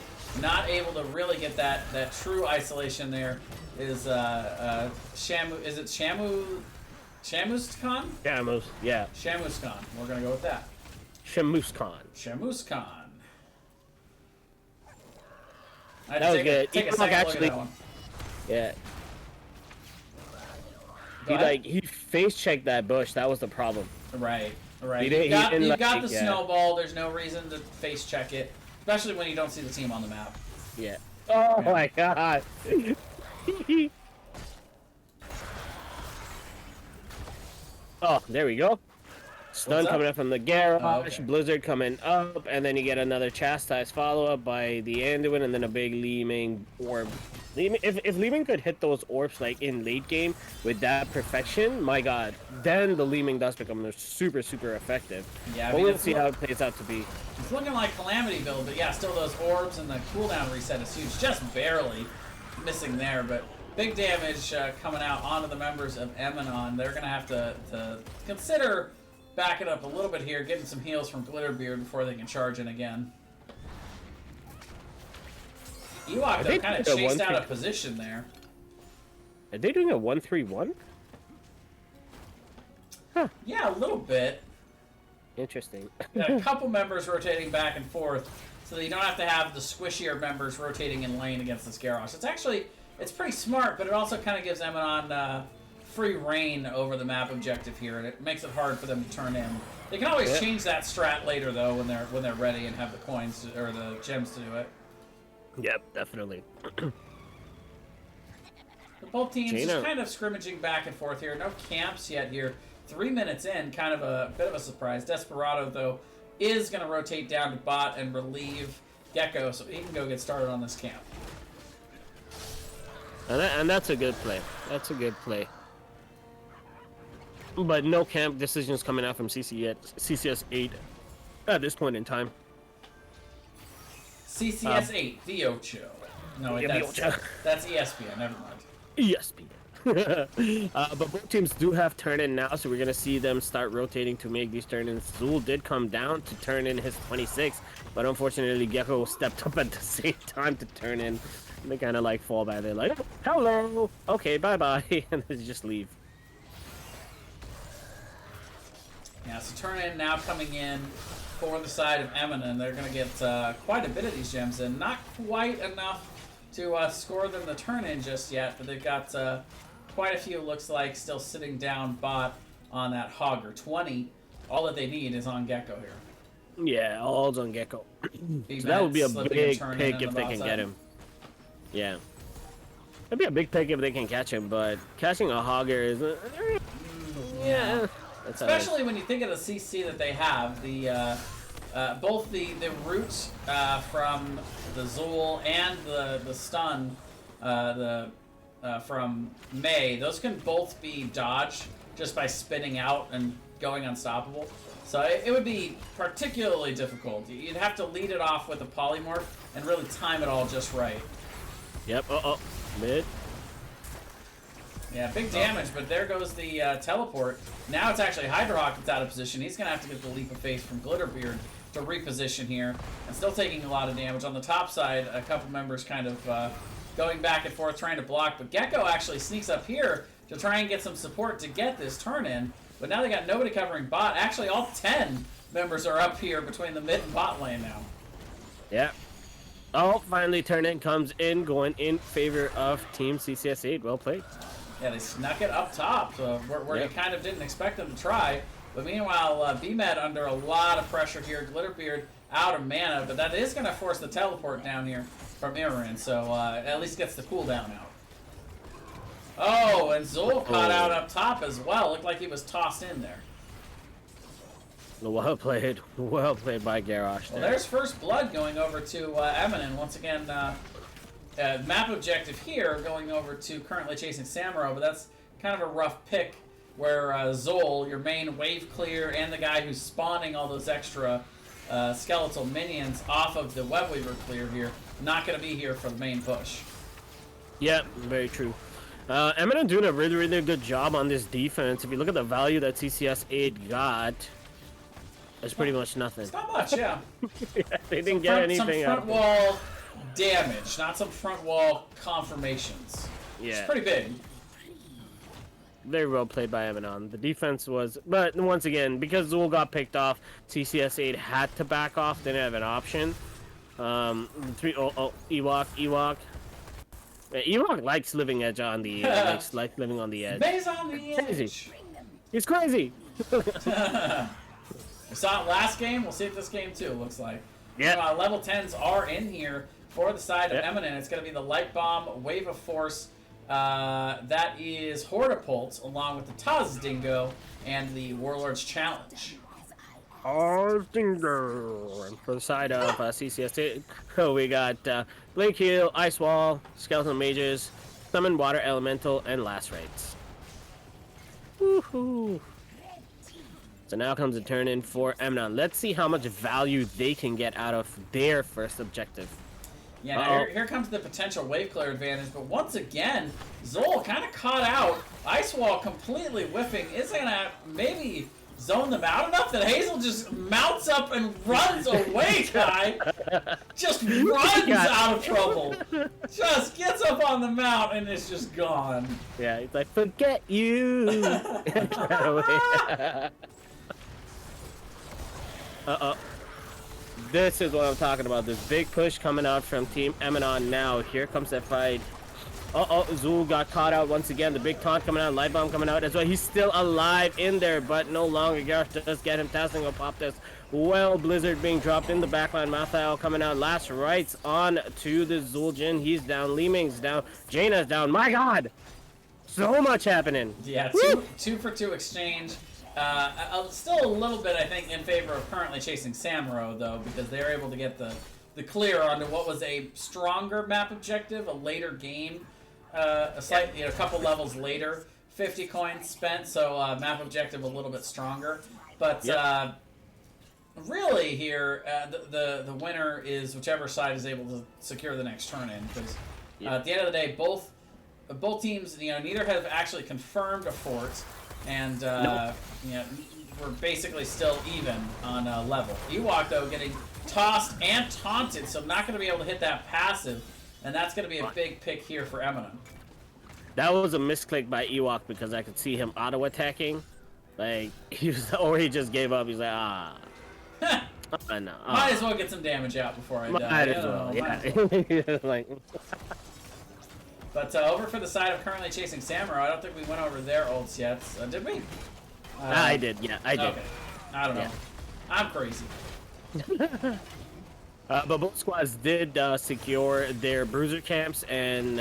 F: not able to really get that true isolation there. Is Shamu? Is it Shamuskan?
H: Shamus, yeah.
F: Shamuskan. We're gonna go with that.
H: Shamuskan.
F: Shamuskan.
H: That was good.
F: Take a
H: Ewok
F: second
H: actually,
F: look at
H: yeah.
F: Go ahead.
H: He face checked that bush. That was the problem.
F: Right.
H: He
F: You've got
H: didn't
F: the snowball. There's no reason to face check it, especially when you don't see the team on the map.
H: Yeah. Oh my god. Oh, there we go. Stun coming up from the Garrosh,
F: okay.
H: Blizzard coming up, and then you get another Chastise follow-up by the Anduin, and then a big Li Ming orb. If Li Ming could hit those orbs like in late game with that perfection, my god, then the Li Ming does become super effective.
F: Yeah,
H: but we'll see how it plays out to be.
F: It's looking like Calamity build, but yeah, still those orbs and the cooldown reset is huge. Just barely missing there, but big damage coming out onto the members of Emanon. They're gonna have to consider backing up a little bit here, getting some heals from Glitterbeard before they can charge in again. Ewok, though, kind of chased out of position there.
H: Are they doing a 1-3-1? Huh.
F: Yeah, a little bit.
H: Interesting.
F: Got a couple members rotating back and forth, so that you don't have to have the squishier members rotating in lane against this Garrosh. It's pretty smart, but it also kind of gives Emanon free reign over the map objective here, and it makes it hard for them to turn in. They can always change that strat later, though, when they're ready and have the coins or the gems to do it.
H: Yep, definitely.
F: Both teams just kind of scrimmaging back and forth here. No camps yet here. 3 minutes in, kind of a bit of a surprise. Desperado, though, is going to rotate down to bot and relieve Gecko so he can go get started on this camp.
H: And that's a good play. That's a good play. But no camp decisions coming out from CCS 8 at this point in time.
F: CCS 8, the Ocho. No, wait, that's ESPN. Never mind.
H: ESPN. But both teams do have turn-in now, so we're going to see them start rotating to make these turn-ins. Zul did come down to turn in his 26, but unfortunately Gecko stepped up at the same time to turn in. And they kind of like fall by there like, hello, okay, bye-bye, and they just leave.
F: Yeah, so turn-in now coming in for the side of Emanon. They're going to get quite a bit of these gems in. Not quite enough to score them the turn-in just yet, but they've got quite a few, looks like, still sitting down bot on that Hogger. 20. All that they need is on Gecko here.
H: Yeah, all's on Gecko. So that would be a big pick if they can get him. Yeah. That'd be a big pick if they can catch him, but catching a Hogger is... yeah.
F: Especially when you think of the CC that they have, the both the root from the Zul and the stun from May, those can both be dodged just by spinning out and going unstoppable. So it would be particularly difficult. You'd have to lead it off with a polymorph and really time it all just right.
H: Yep. Mid.
F: Yeah, big damage, but there goes the teleport. Now it's actually Hydrohawk that's out of position. He's going to have to get the leap of faith from Glitterbeard to reposition here. And still taking a lot of damage. On the top side, a couple members kind of going back and forth trying to block. But Gecko actually sneaks up here to try and get some support to get this turn in. But now they got nobody covering bot. Actually, all 10 members are up here between the mid and bot lane now.
H: Yeah. Oh, finally turn in comes in, going in favor of Team CCS 8. Well played.
F: Yeah, they snuck it up top, where you kind of didn't expect them to try. But meanwhile, BMed under a lot of pressure here. Glitterbeard out of mana, but that is going to force the teleport down here from Emanon, so at least gets the cooldown out. Oh, and Zul caught out up top as well. Looked like he was tossed in there.
H: Well played by Garrosh there.
F: Well, there's first blood going over to Emanon. Once again, map objective here going over to currently chasing Samuro, but that's kind of a rough pick where Zol, your main wave clear, and the guy who's spawning all those extra skeletal minions off of the web weaver clear here, not going to be here for the main push.
H: Yep, very true. Emanon doing a really good job on this defense. If you look at the value that CCS 8 got, it's pretty much nothing.
F: It's not much, yeah.
H: Yeah, they didn't get anything
F: some
H: out
F: front wall damage, not some front wall confirmations.
H: Yeah.
F: It's pretty big.
H: Very well played by Emanon. The defense was, but once again, because Zul got picked off, CCS 8 had to back off. Didn't have an option. Ewok. Yeah, Ewok likes living edge on the likes living on the edge.
F: Bay's on the edge.
H: Crazy. He's crazy.
F: We saw it last game. We'll see it this game too. Looks like.
H: Yeah.
F: Level 10s are in here for the side of Emanon. It's going to be the Light Bomb, Wave of Force. That is Hortapult, along with the Taz Dingo and the Warlord's Challenge.
H: Dingo. And for the side of CCS 8, we got Blink Heal, Ice Wall, Skeleton Mages, Summon Water Elemental, and Last Rites. Woohoo! So now comes a turn in for Emanon. Let's see how much value they can get out of their first objective.
F: Yeah, now here comes the potential wave clear advantage, but once again, Zol kind of caught out. Ice Wall completely whiffing. Is going to maybe zone them out enough that Hazel just mounts up and runs away, Kai. Just runs out of trouble. Just gets up on the mount and is just gone.
H: Yeah, he's like, forget you. Uh-oh. This is what I'm talking about. This big push coming out from Team Emanon now. Here comes that fight. Uh-oh, Zul got caught out once again. The big taunt coming out, Light Bomb coming out as well. He's still alive in there, but no longer. Garrosh does get him. Tasling will pop this. Well, Blizzard being dropped in the backline. Mathael coming out. Last rights on to the Zuljin. He's down. Li Ming's down. Jaina's down. My God! So much happening.
F: Yeah, two for two exchange. Still a little bit, I think, in favor of currently chasing Samuro, though, because they're able to get the clear onto what was a stronger map objective, a later game, a couple levels later. 50 coins spent, so map objective a little bit stronger. But really here, the winner is whichever side is able to secure the next turn in, because at the end of the day, both teams, neither have actually confirmed a fort, and we're basically still even on level. Ewok, though, getting tossed and taunted, so not going to be able to hit that passive, and that's going to be a big pick here for Emanon.
H: That was a misclick by Ewok because I could see him auto-attacking. Like, he just gave up. He's like, no.
F: Might as well get some damage out before I die.
H: Might as well, yeah. Like...
F: But over for the side of currently chasing Samuro, I don't think we went over their ults yet. Did we?
H: I did, yeah, I did.
F: Okay. I don't know.
H: Yeah.
F: I'm crazy.
H: But both squads did secure their bruiser camps, and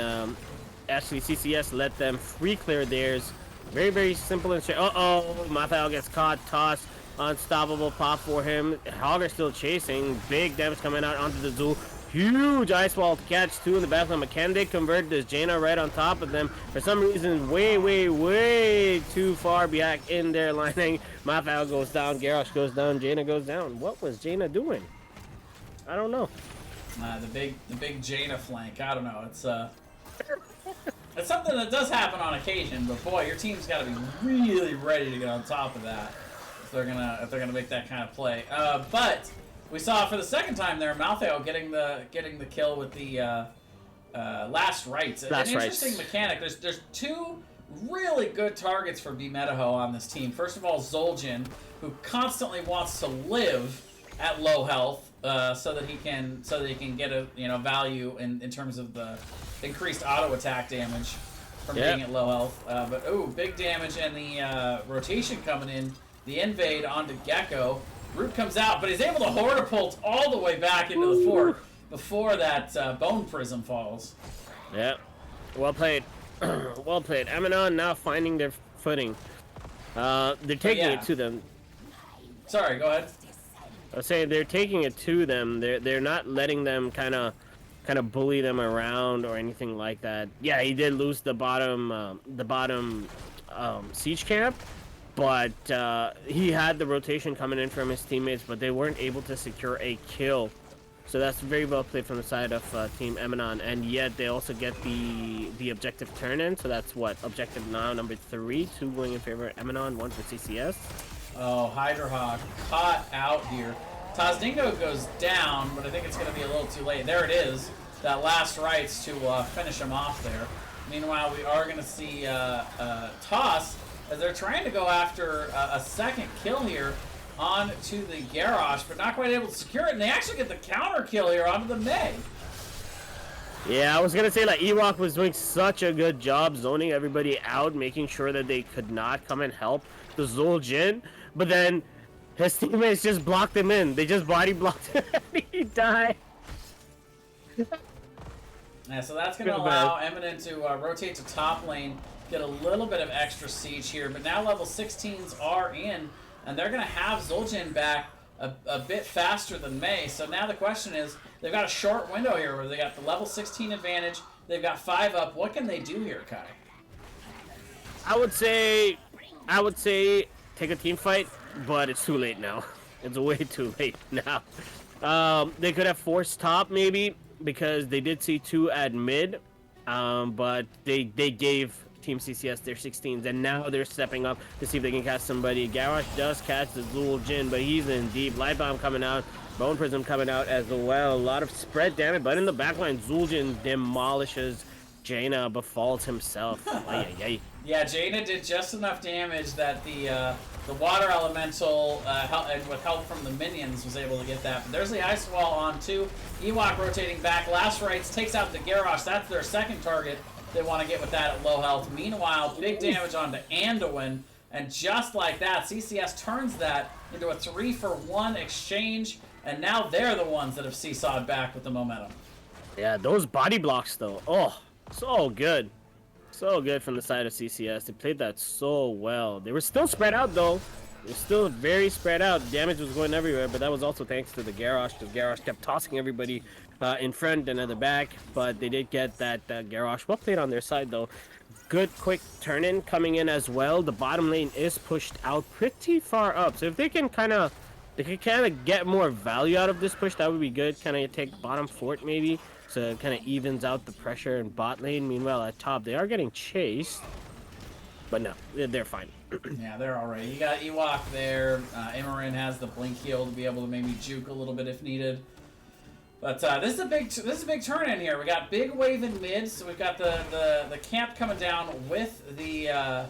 H: actually CCS let them free clear theirs. Very, very simple and straight. Mafal gets caught, tossed, unstoppable pop for him. Hogger still chasing. Big damage coming out onto the Zul. Huge ice wall to catch two in the backline. Can they convert this Jaina right on top of them? For some reason, way too far back in their lining. Mafal goes down, Garrosh goes down, Jaina goes down. What was Jaina doing? I don't know.
F: The big Jaina flank. I don't know. It's something that does happen on occasion, but boy, your team's got to be really ready to get on top of that if they're gonna make that kind of play. But we saw for the second time there, Maltheo getting the kill with the last rites. An interesting mechanic. There's two really good targets for B-Metaho on this team. First of all, Zul'jin, who constantly wants to live at low health, so that he can get a value in terms of the increased auto attack damage from being at low health. But big damage, and the rotation coming in, the invade onto Gecko. Root comes out, but he's able to hortipult all the way back into the fort before that bone prism falls.
H: Yeah, well played. Well played. Emanon now finding their footing. They're taking it to them.
F: Sorry, go ahead.
H: I was saying they're taking it to them. They're not letting them kind of bully them around or anything like that. Yeah, he did lose the bottom siege camp, but he had the rotation coming in from his teammates, but they weren't able to secure a kill. So that's very well played from the side of Team Emanon, and yet they also get the objective turn in. So that's what objective now number 3, 2 going in favor of Emanon, 1 for CCS.
F: Oh, Hydrahawk caught out here. Tazdingo goes down, but I think it's going to be a little too late. There it is. That last rights to finish him off there. Meanwhile, we are going to see Toss as they're trying to go after a second kill here onto the Garrosh, but not quite able to secure it. And they actually get the counter kill here onto the Mei.
H: Yeah, I was going to say, like, Ewok was doing such a good job zoning everybody out, making sure that they could not come and help the Zul'jin. But then his teammates just blocked him in. They just body blocked him and he died.
F: Yeah, so that's going to allow Emanon to rotate to top lane, get a little bit of extra siege here. But now level 16s are in, and they're going to have Zul'jin back a bit faster than Mei. So now the question is, they've got a short window here where they got the level 16 advantage. They've got 5 up. What can they do here, Kai?
H: I would say take a team fight, but it's too late now. It's way too late now. They could have forced top maybe because they did see 2 at mid, but they gave Team CCS their 16s, and now they're stepping up to see if they can catch somebody. Garrosh does catch the Zul'jin, but he's in deep. Light Bomb coming out, Bone Prism coming out as well. A lot of spread damage, but in the backline, Zul'jin demolishes Jaina, befalls himself.
F: Yeah, Jaina did just enough damage that the water elemental, and with help from the minions, was able to get that. But there's the ice wall on 2. Ewok rotating back. Last rights takes out the Garrosh. That's their second target they want to get with that at low health. Meanwhile, big damage onto Anduin, and just like that, CCS turns that into a 3-for-1 exchange, and now they're the ones that have seesawed back with the momentum.
H: Yeah, those body blocks though. Oh, so good. So good from the side of CCS. They played that so well. They were still spread out though. They were still very spread out. Damage was going everywhere, but that was also thanks to the Garrosh, because Garrosh kept tossing everybody in front and at the back. But they did get that Garrosh. Well played on their side though. Good quick turn-in coming in as well. The bottom lane is pushed out pretty far up. So if they can kind of get more value out of this push, that would be good. Kind of take bottom fort maybe. So it kind of evens out the pressure in bot lane. Meanwhile, at top, they are getting chased. But no, they're fine.
F: Yeah, they're all right. You got Ewok there. Emanon has the blink heal to be able to maybe juke a little bit if needed. But this is a big turn in here. We got big wave in mid, so we've got the camp coming down with the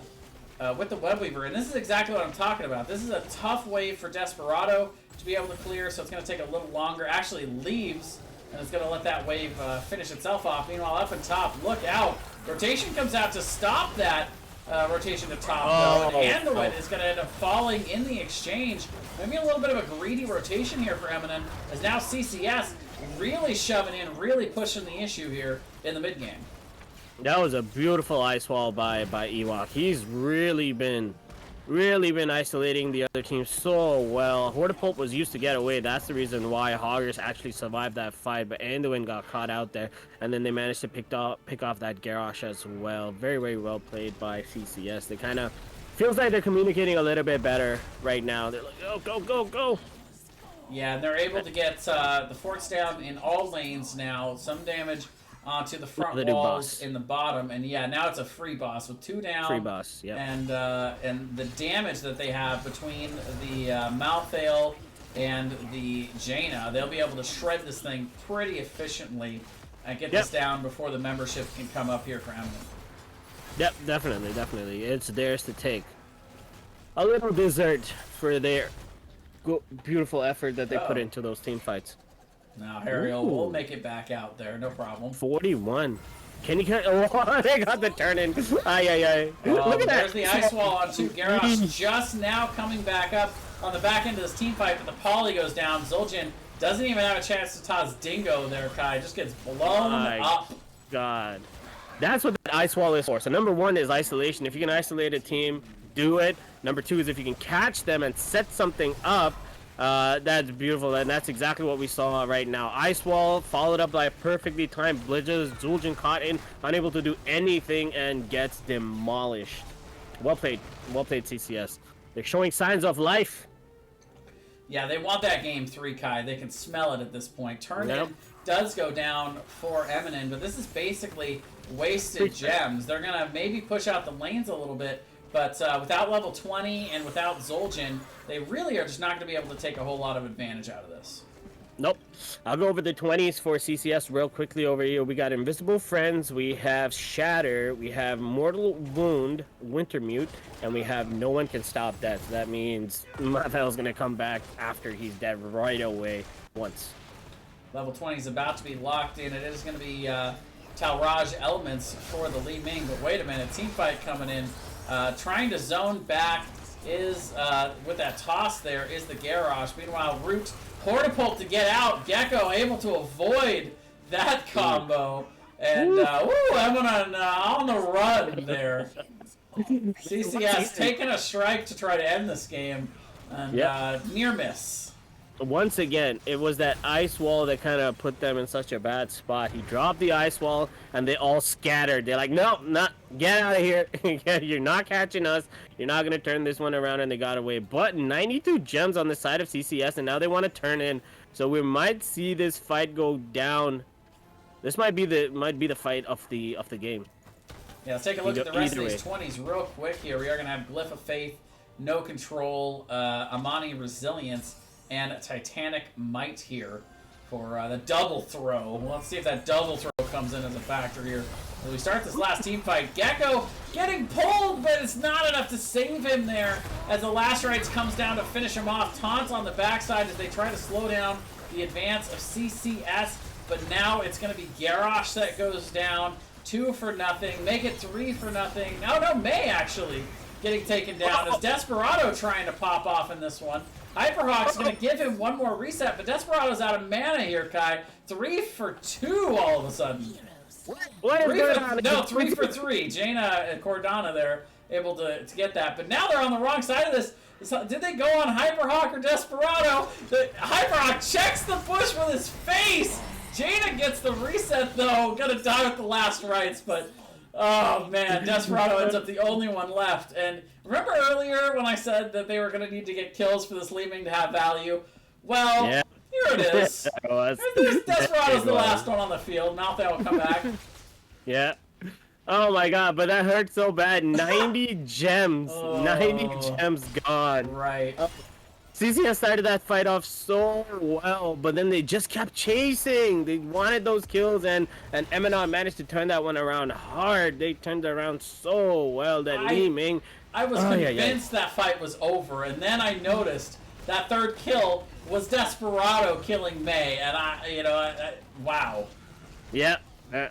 F: Web Weaver, and this is exactly what I'm talking about. This is a tough wave for Desperado to be able to clear, so it's going to take a little longer. Actually leaves. And it's going to let that wave finish itself off. Meanwhile, up and top, look out. Rotation comes out to stop that rotation to top, though. And Anduin is going to end up falling in the exchange. Maybe a little bit of a greedy rotation here for Emanon, as now CCS really shoving in, really pushing the issue here in the mid game.
H: That was a beautiful ice wall by Ewok. He's really been isolating the other team so well. Hortipulp was used to get away. That's the reason why Hoggers actually survived that fight, but Anduin got caught out there, and then they managed to pick off that Garrosh as well. Very, very well played by CCS. They kind of feels like they're communicating a little bit better right now. They're like, oh, go, go, go.
F: Yeah, and they're able to get the forts down in all lanes now. Some damage onto the front walls in the bottom, and yeah, now it's a free boss with 2 down.
H: Free boss, yeah.
F: And the damage that they have between the Malthael and the Jaina, they'll be able to shred this thing pretty efficiently and get this down before the membership can come up here for Emanon.
H: Yep, definitely. It's theirs to take. A little dessert for their beautiful effort that they put into those team fights.
F: Now, Harriel will make it back out there, no problem.
H: 41. Can you get... Oh, they got the turn-in. Aye. Look at that.
F: There's the ice wall on 2. Garrosh just now coming back up on the back end of this team fight, but the poly goes down. Zul'jin doesn't even have a chance to toss Dingo there, Kai. Just gets blown up.
H: God. That's what that ice wall is for. So number 1 is isolation. If you can isolate a team, do it. Number 2 is if you can catch them and set something up, that's beautiful, and that's exactly what we saw right now. Ice wall followed up by a perfectly timed Blidges. Zul'jin caught in, unable to do anything, and gets demolished. Well played CCS. They're showing signs of life.
F: Yeah, they want that game 3, Kai. They can smell it at this point. Turn-in does go down for Emanon, but this is basically wasted gems. They're gonna maybe push out the lanes a little bit, but without level 20 and without Zul'jin, they really are just not going to be able to take a whole lot of advantage out of this.
H: Nope. I'll go over the 20s for CCS real quickly over here. We got Invisible Friends, we have Shatter, we have Mortal Wound, Wintermute, and we have No One Can Stop Death. So that means Malthael's going to come back after he's dead right away once.
F: Level 20 is about to be locked in. It is going to be Talraj elements for the Li Ming, but wait a minute. Team fight coming in. Trying to zone back is, with that toss there, is the Garrosh. Meanwhile, Root, Hortipulp to get out. Gecko able to avoid that combo. And, Emanon on the run there. CCS taking a strike to try to end this game. And near miss.
H: Once again, it was that ice wall that kind of put them in such a bad spot. He dropped the ice wall, and they all scattered. They're like, no, get out of here. You're not catching us. You're not going to turn this one around, and they got away. But 92 gems on the side of CCS, and now they want to turn in. So we might see this fight go down. This might be the fight of the game.
F: Yeah, let's take a look at the rest of these 20s real quick here. We are going to have Glyph of Faith, No Control, Amani Resilience, and Titanic Might here for the double throw. Well, let's see if that double throw comes in as a factor here. As we start this last team fight, Gecko getting pulled, but it's not enough to save him there as the last rights comes down to finish him off. Taunt on the backside as they try to slow down the advance of CCS, but now it's going to be Garrosh that goes down. 2 for nothing. Make it 3 for nothing. No, May actually getting taken down as Desperado trying to pop off in this one. Hyperhawk's going to give him one more reset, but Desperado's out of mana here, Kai. 3 for 2 all of a sudden.
H: What is going on?
F: No, 3 for 3. Jaina and Cordana there able to get that. But now they're on the wrong side of this. So, did they go on Hyperhawk or Desperado? Hyperhawk checks the bush with his face. Jaina gets the reset though. Gonna die with the last rites, but oh man, Desperado ends up the only one left. And remember earlier when I said that they were gonna need to get kills for this Leeming to have value? Well,
H: Yeah.
F: here it is. Desperado's the last one on the field. Malthea will come back.
H: Yeah. Oh my god, but that hurt so bad. 90 gems.
F: Oh.
H: 90 gems gone.
F: Right.
H: CCS started that fight off so well, but then they just kept chasing. They wanted those kills, and Emanon managed to turn that one around hard. They turned it around so well that Leeming.
F: I was convinced that fight was over, and then I noticed that third kill was Desperado killing May, and wow.
H: Yeah.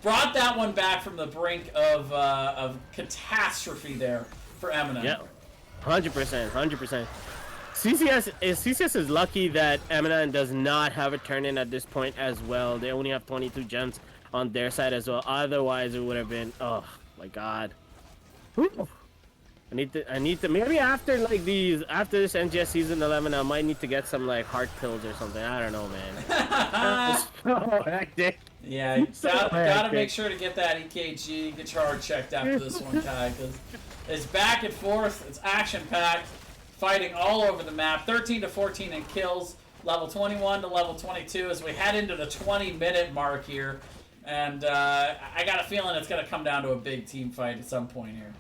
F: Brought that one back from the brink of catastrophe there for Emanon.
H: Yeah. 100%. 100%. CCS is lucky that Emanon does not have a turn-in at this point as well. They only have 22 gems on their side as well. Otherwise, it would have been, oh my god. Whew. I need to maybe after this NGS season 11, I might need to get some like heart pills or something. I don't know, man. It's so hectic.
F: Yeah, you gotta make sure to get that EKG, get your heart checked after this one, Kai, because it's back and forth, it's action-packed, fighting all over the map. 13 to 14 in kills, level 21 to level 22 as we head into the 20-minute mark here. And I got a feeling it's gonna come down to a big team fight at some point here.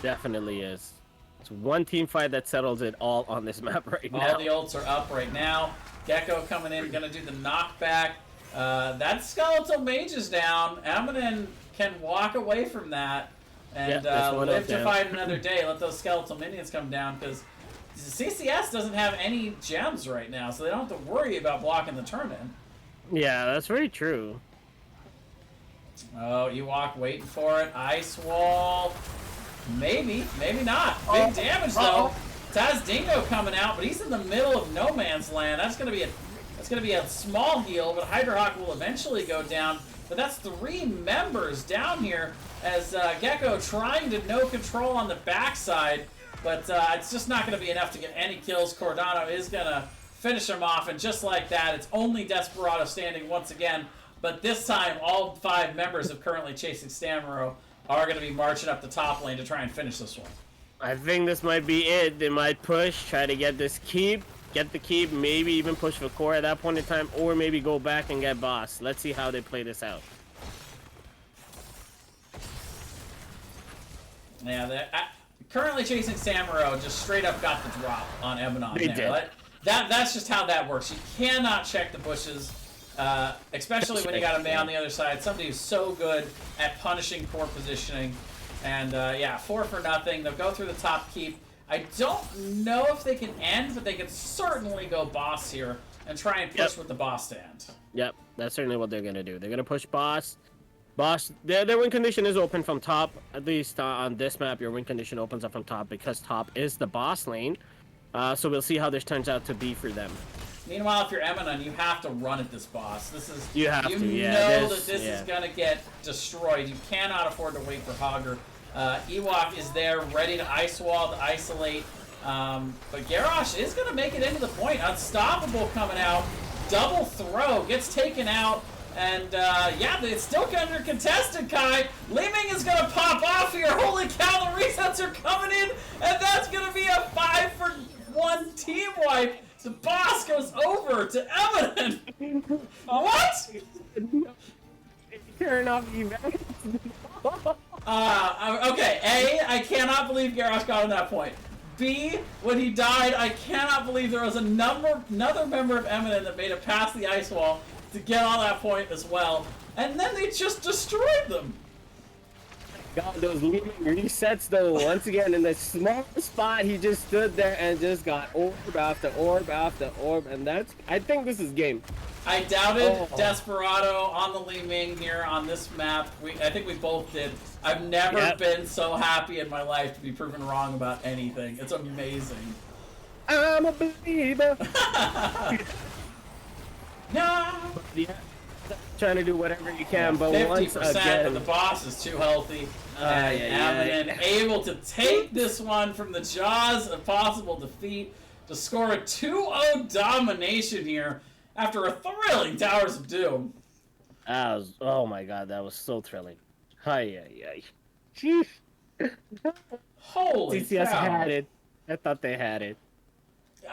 H: Definitely is. It's one team fight that settles it all on this map right now.
F: All the ults are up right now. Gecko coming in, gonna do the knockback. That skeletal mage is down. Emanon can walk away from that and live to fight another day. Let those skeletal minions come down because CCS doesn't have any gems right now, so they don't have to worry about blocking the turn-in.
H: Yeah, that's very true.
F: Oh, Ewok waiting for it. Ice wall. Maybe, maybe not. Big damage though. Taz Dingo coming out, but he's in the middle of no man's land. That's gonna be a small heal, but Hydrahawk will eventually go down. But that's 3 members down here as Gecko trying to no control on the backside, but it's just not gonna be enough to get any kills. Cordano is gonna finish him off, and just like that, it's only Desperado standing once again. But this time, all 5 members of currently chasing Samuro are going to be marching up the top lane to try and finish this one.
H: I think this might be it. They might push, try to get this keep, get the keep, maybe even push for core at that point in time, or maybe go back and get boss. Let's see how they play this out.
F: Yeah, they're currently chasing Samuro just straight up got the drop on Emanon.
H: They did.
F: That's just how that works. You cannot check the bushes. Especially when you got a May on the other side, somebody who's so good at punishing core positioning. And yeah, 4 for nothing. They'll go through the top keep. I don't know if they can end, but they can certainly go boss here and try and push with the boss stand.
H: Yep, that's certainly what they're gonna do. They're gonna push boss. Boss, their win condition is open from top. At least on this map, your win condition opens up from top because top is the boss lane. So we'll see how this turns out to be for them.
F: Meanwhile, if you're Emanon, you have to run at this boss. This is
H: you know
F: that this is gonna get destroyed. You cannot afford to wait for Hogger. Ewok is there, ready to ice wall to isolate. But Garrosh is gonna make it into the point. Unstoppable coming out, double throw gets taken out, and yeah, it's still under contested. Kai Leeming is gonna pop off here. Holy cow, the resets are coming in, and that's gonna be a 5-for-1 team wipe. The boss goes over to Emanon. What?
H: Turn off events.
F: Okay. A, I cannot believe Garrosh got on that point. B, when he died, I cannot believe there was another member of Emanon that made it past the ice wall to get on that point as well. And then they just destroyed them.
H: God, those Leeming resets though, once again, in the small spot, he just stood there and just got orb after orb after orb, and that's, I think this is game.
F: I doubted Desperado on the Leeming here on this map. I think we both did. I've never been so happy in my life to be proven wrong about anything. It's amazing.
H: I'm a believer.
F: No.
H: Yeah. trying to do whatever you can, but
F: 50%,
H: once
F: but
H: again,
F: the boss is too healthy. And Emanon able to take this one from the jaws of possible defeat to score a 2-0 domination here after a thrilling Towers of Doom.
H: oh my god, that was so thrilling. Hi. Jeez.
F: Holy
H: CCS
F: cow.
H: had it. I thought they had it.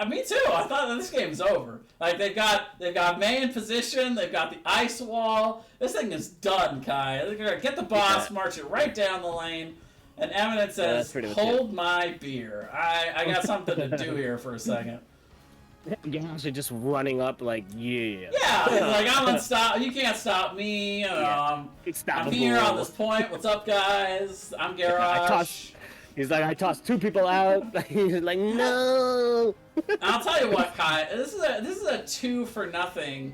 F: Me too. I thought that this game's over. Like they've got May in position. They've got the ice wall. This thing is done, Kai. They're gonna get the boss, march it right down the lane, and Emanon says, "Hold my beer. I got something to do here for a second."
H: Guys are just running up like, yeah.
F: Yeah, like I'm unstoppable. You can't stop me. I'm here on this point. What's up, guys? I'm Garage.
H: He's like, I tossed 2 people out. He's like, no.
F: I'll tell you what, Kai. This is a 2-0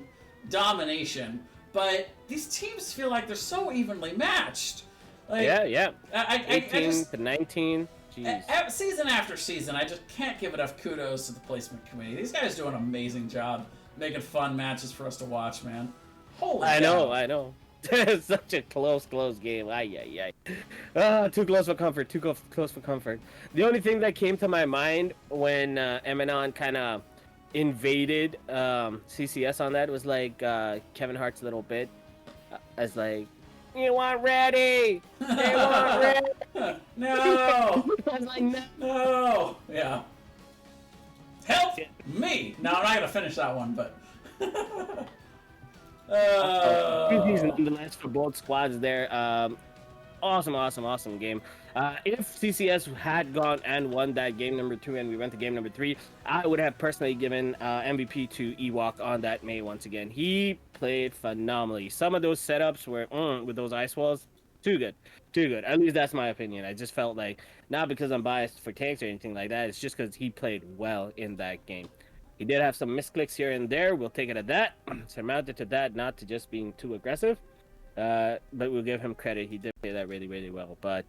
F: domination, but these teams feel like they're so evenly matched. Like,
H: yeah.
F: I
H: 18 to 19. Jeez.
F: Season after season, I just can't give enough kudos to the placement committee. These guys do an amazing job making fun matches for us to watch, man. Holy cow.
H: I know. Such a close game. Ay. Too close for comfort. Too close for comfort. The only thing that came to my mind when Emanon kind of invaded CCS on that was like Kevin Hart's little bit. As like, you want ready? They want ready.
F: No.
H: I was like, no.
F: No. Yeah. Help me. No, I'm not gonna finish that one, but.
H: Nonetheless for both squads there. Awesome game. If CCS had gone and won that game number 2 and we went to game number 3, I would have personally given MVP to Ewok on that May once again. He played phenomenally. Some of those setups were with those ice walls, too good. At least that's my opinion. I just felt like, not because I'm biased for tanks or anything like that, it's just because he played well in that game. He did have some misclicks here and there. We'll take it at that. Surmounted to that, not to just being too aggressive. But we'll give him credit. He did play that really well. But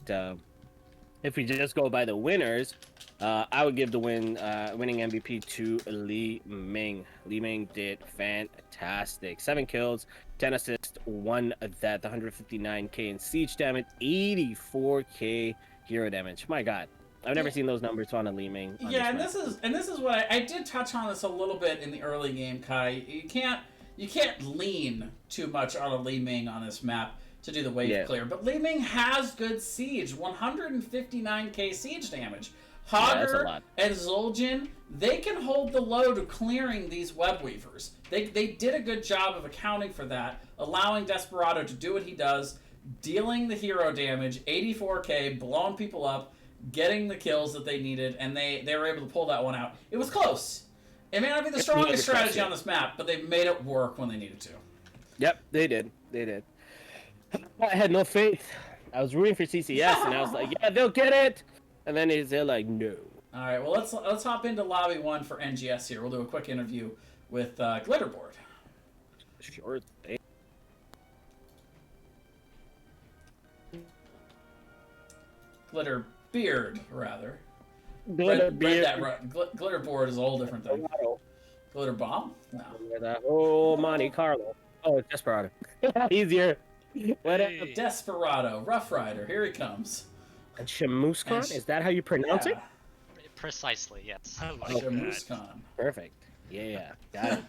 H: if we just go by the winners, I would give the winning MVP to Li Ming. Li Ming did fantastic. 7 kills, 10 assists, 1 that, 159k in siege damage, 84k hero damage. My God. I've never seen those numbers on a Li Ming.
F: Yeah, and this is what I did touch on this a little bit in the early game, Kai. You can't lean too much on a Li Ming on this map to do the wave clear, but Li Ming has good siege, 159k siege damage. Hogger and Zul'jin, they can hold the load of clearing these web weavers. They did a good job of accounting for that, allowing Desperado to do what he does, dealing the hero damage, 84k, blowing people up, getting the kills that they needed, and they were able to pull that one out. It was close. It may not be the strongest strategy on this map, but they made it work when they needed to.
H: Yep, they did. I had no faith. I was rooting for CCS, and I was like, yeah, they'll get it. And then they're like, no.
F: All right, well, let's hop into Lobby 1 for NGS here. We'll do a quick interview with Glitterboard.
H: Sure thing.
F: Glitterbeard, rather.
H: Glitterbeard.
F: Glitterboard is a whole different thing. Glitter Bomb? No.
H: Oh, Monte Carlo. Oh, it's Desperado. Easier. Whatever.
F: Desperado, Rough Rider, here he comes.
H: And Shamuskan? Is that how you pronounce it?
E: Precisely, yes.
F: Shamuskan.
H: Perfect. Yeah, got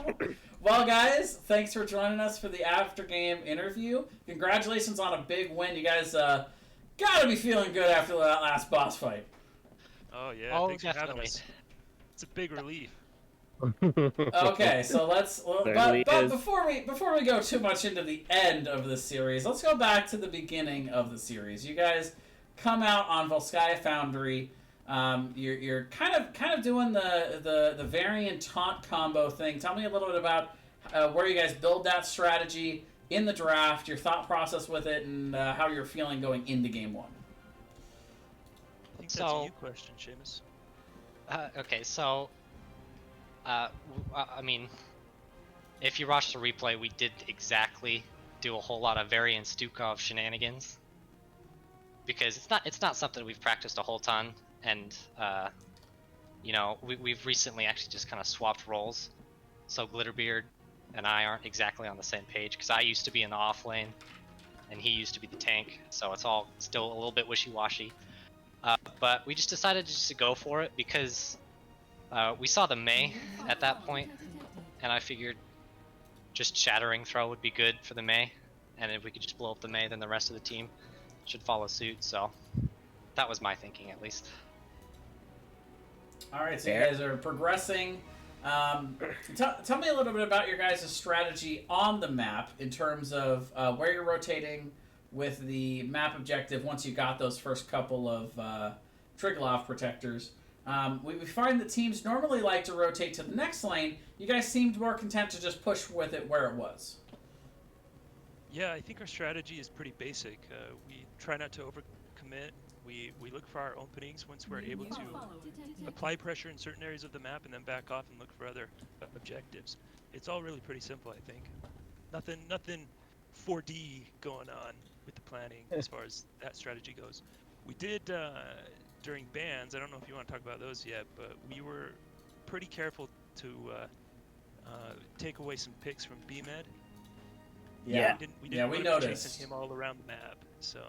H: it.
F: Well, guys, thanks for joining us for the after-game interview. Congratulations on a big win. You guys gotta be feeling good after that last boss fight.
I: Oh, yeah. Thanks for having us. It's a big relief.
F: Okay, so but before we go too much into the end of the series, let's go back to the beginning of the series. You guys come out on Volskaya Foundry. You're kind of doing the variant taunt combo thing. Tell me a little bit about where you guys build that strategy in the draft, your thought process with it, and how you're feeling going into game 1.
I: I think that's a you question, Seamus.
E: Okay, so I mean, if you watch the replay, we did exactly do a whole lot of variant Stukov shenanigans, because it's not something we've practiced a whole ton, and you know, we've recently actually just kind of swapped roles. So Glitterbeard and I aren't exactly on the same page because I used to be in the off lane, and he used to be the tank, so it's all still a little bit wishy-washy. But we just decided just to go for it because we saw the Mei at that point, and I figured just shattering throw would be good for the Mei, and if we could just blow up the Mei, then the rest of the team should follow suit. So that was my thinking, at least.
F: All right, so you guys are progressing. Tell me a little bit about your guys' strategy on the map in terms of where you're rotating with the map objective once you got those first couple of Triglav protectors. We find that teams normally like to rotate to the next lane. You guys seemed more content to just push with it where it was.
I: Yeah, I think our strategy is pretty basic. We try not to overcommit. We look for our openings once we're able to apply pressure in certain areas of the map and then back off and look for other objectives. It's all really pretty simple, I think. Nothing 4D going on with the planning as far as that strategy goes. We did during bans, I don't know if you want to talk about those yet, but we were pretty careful to take away some picks from B-Med.
F: Yeah,
I: we didn't
F: we
I: be
F: noticed.
I: chasing him all around the map, so...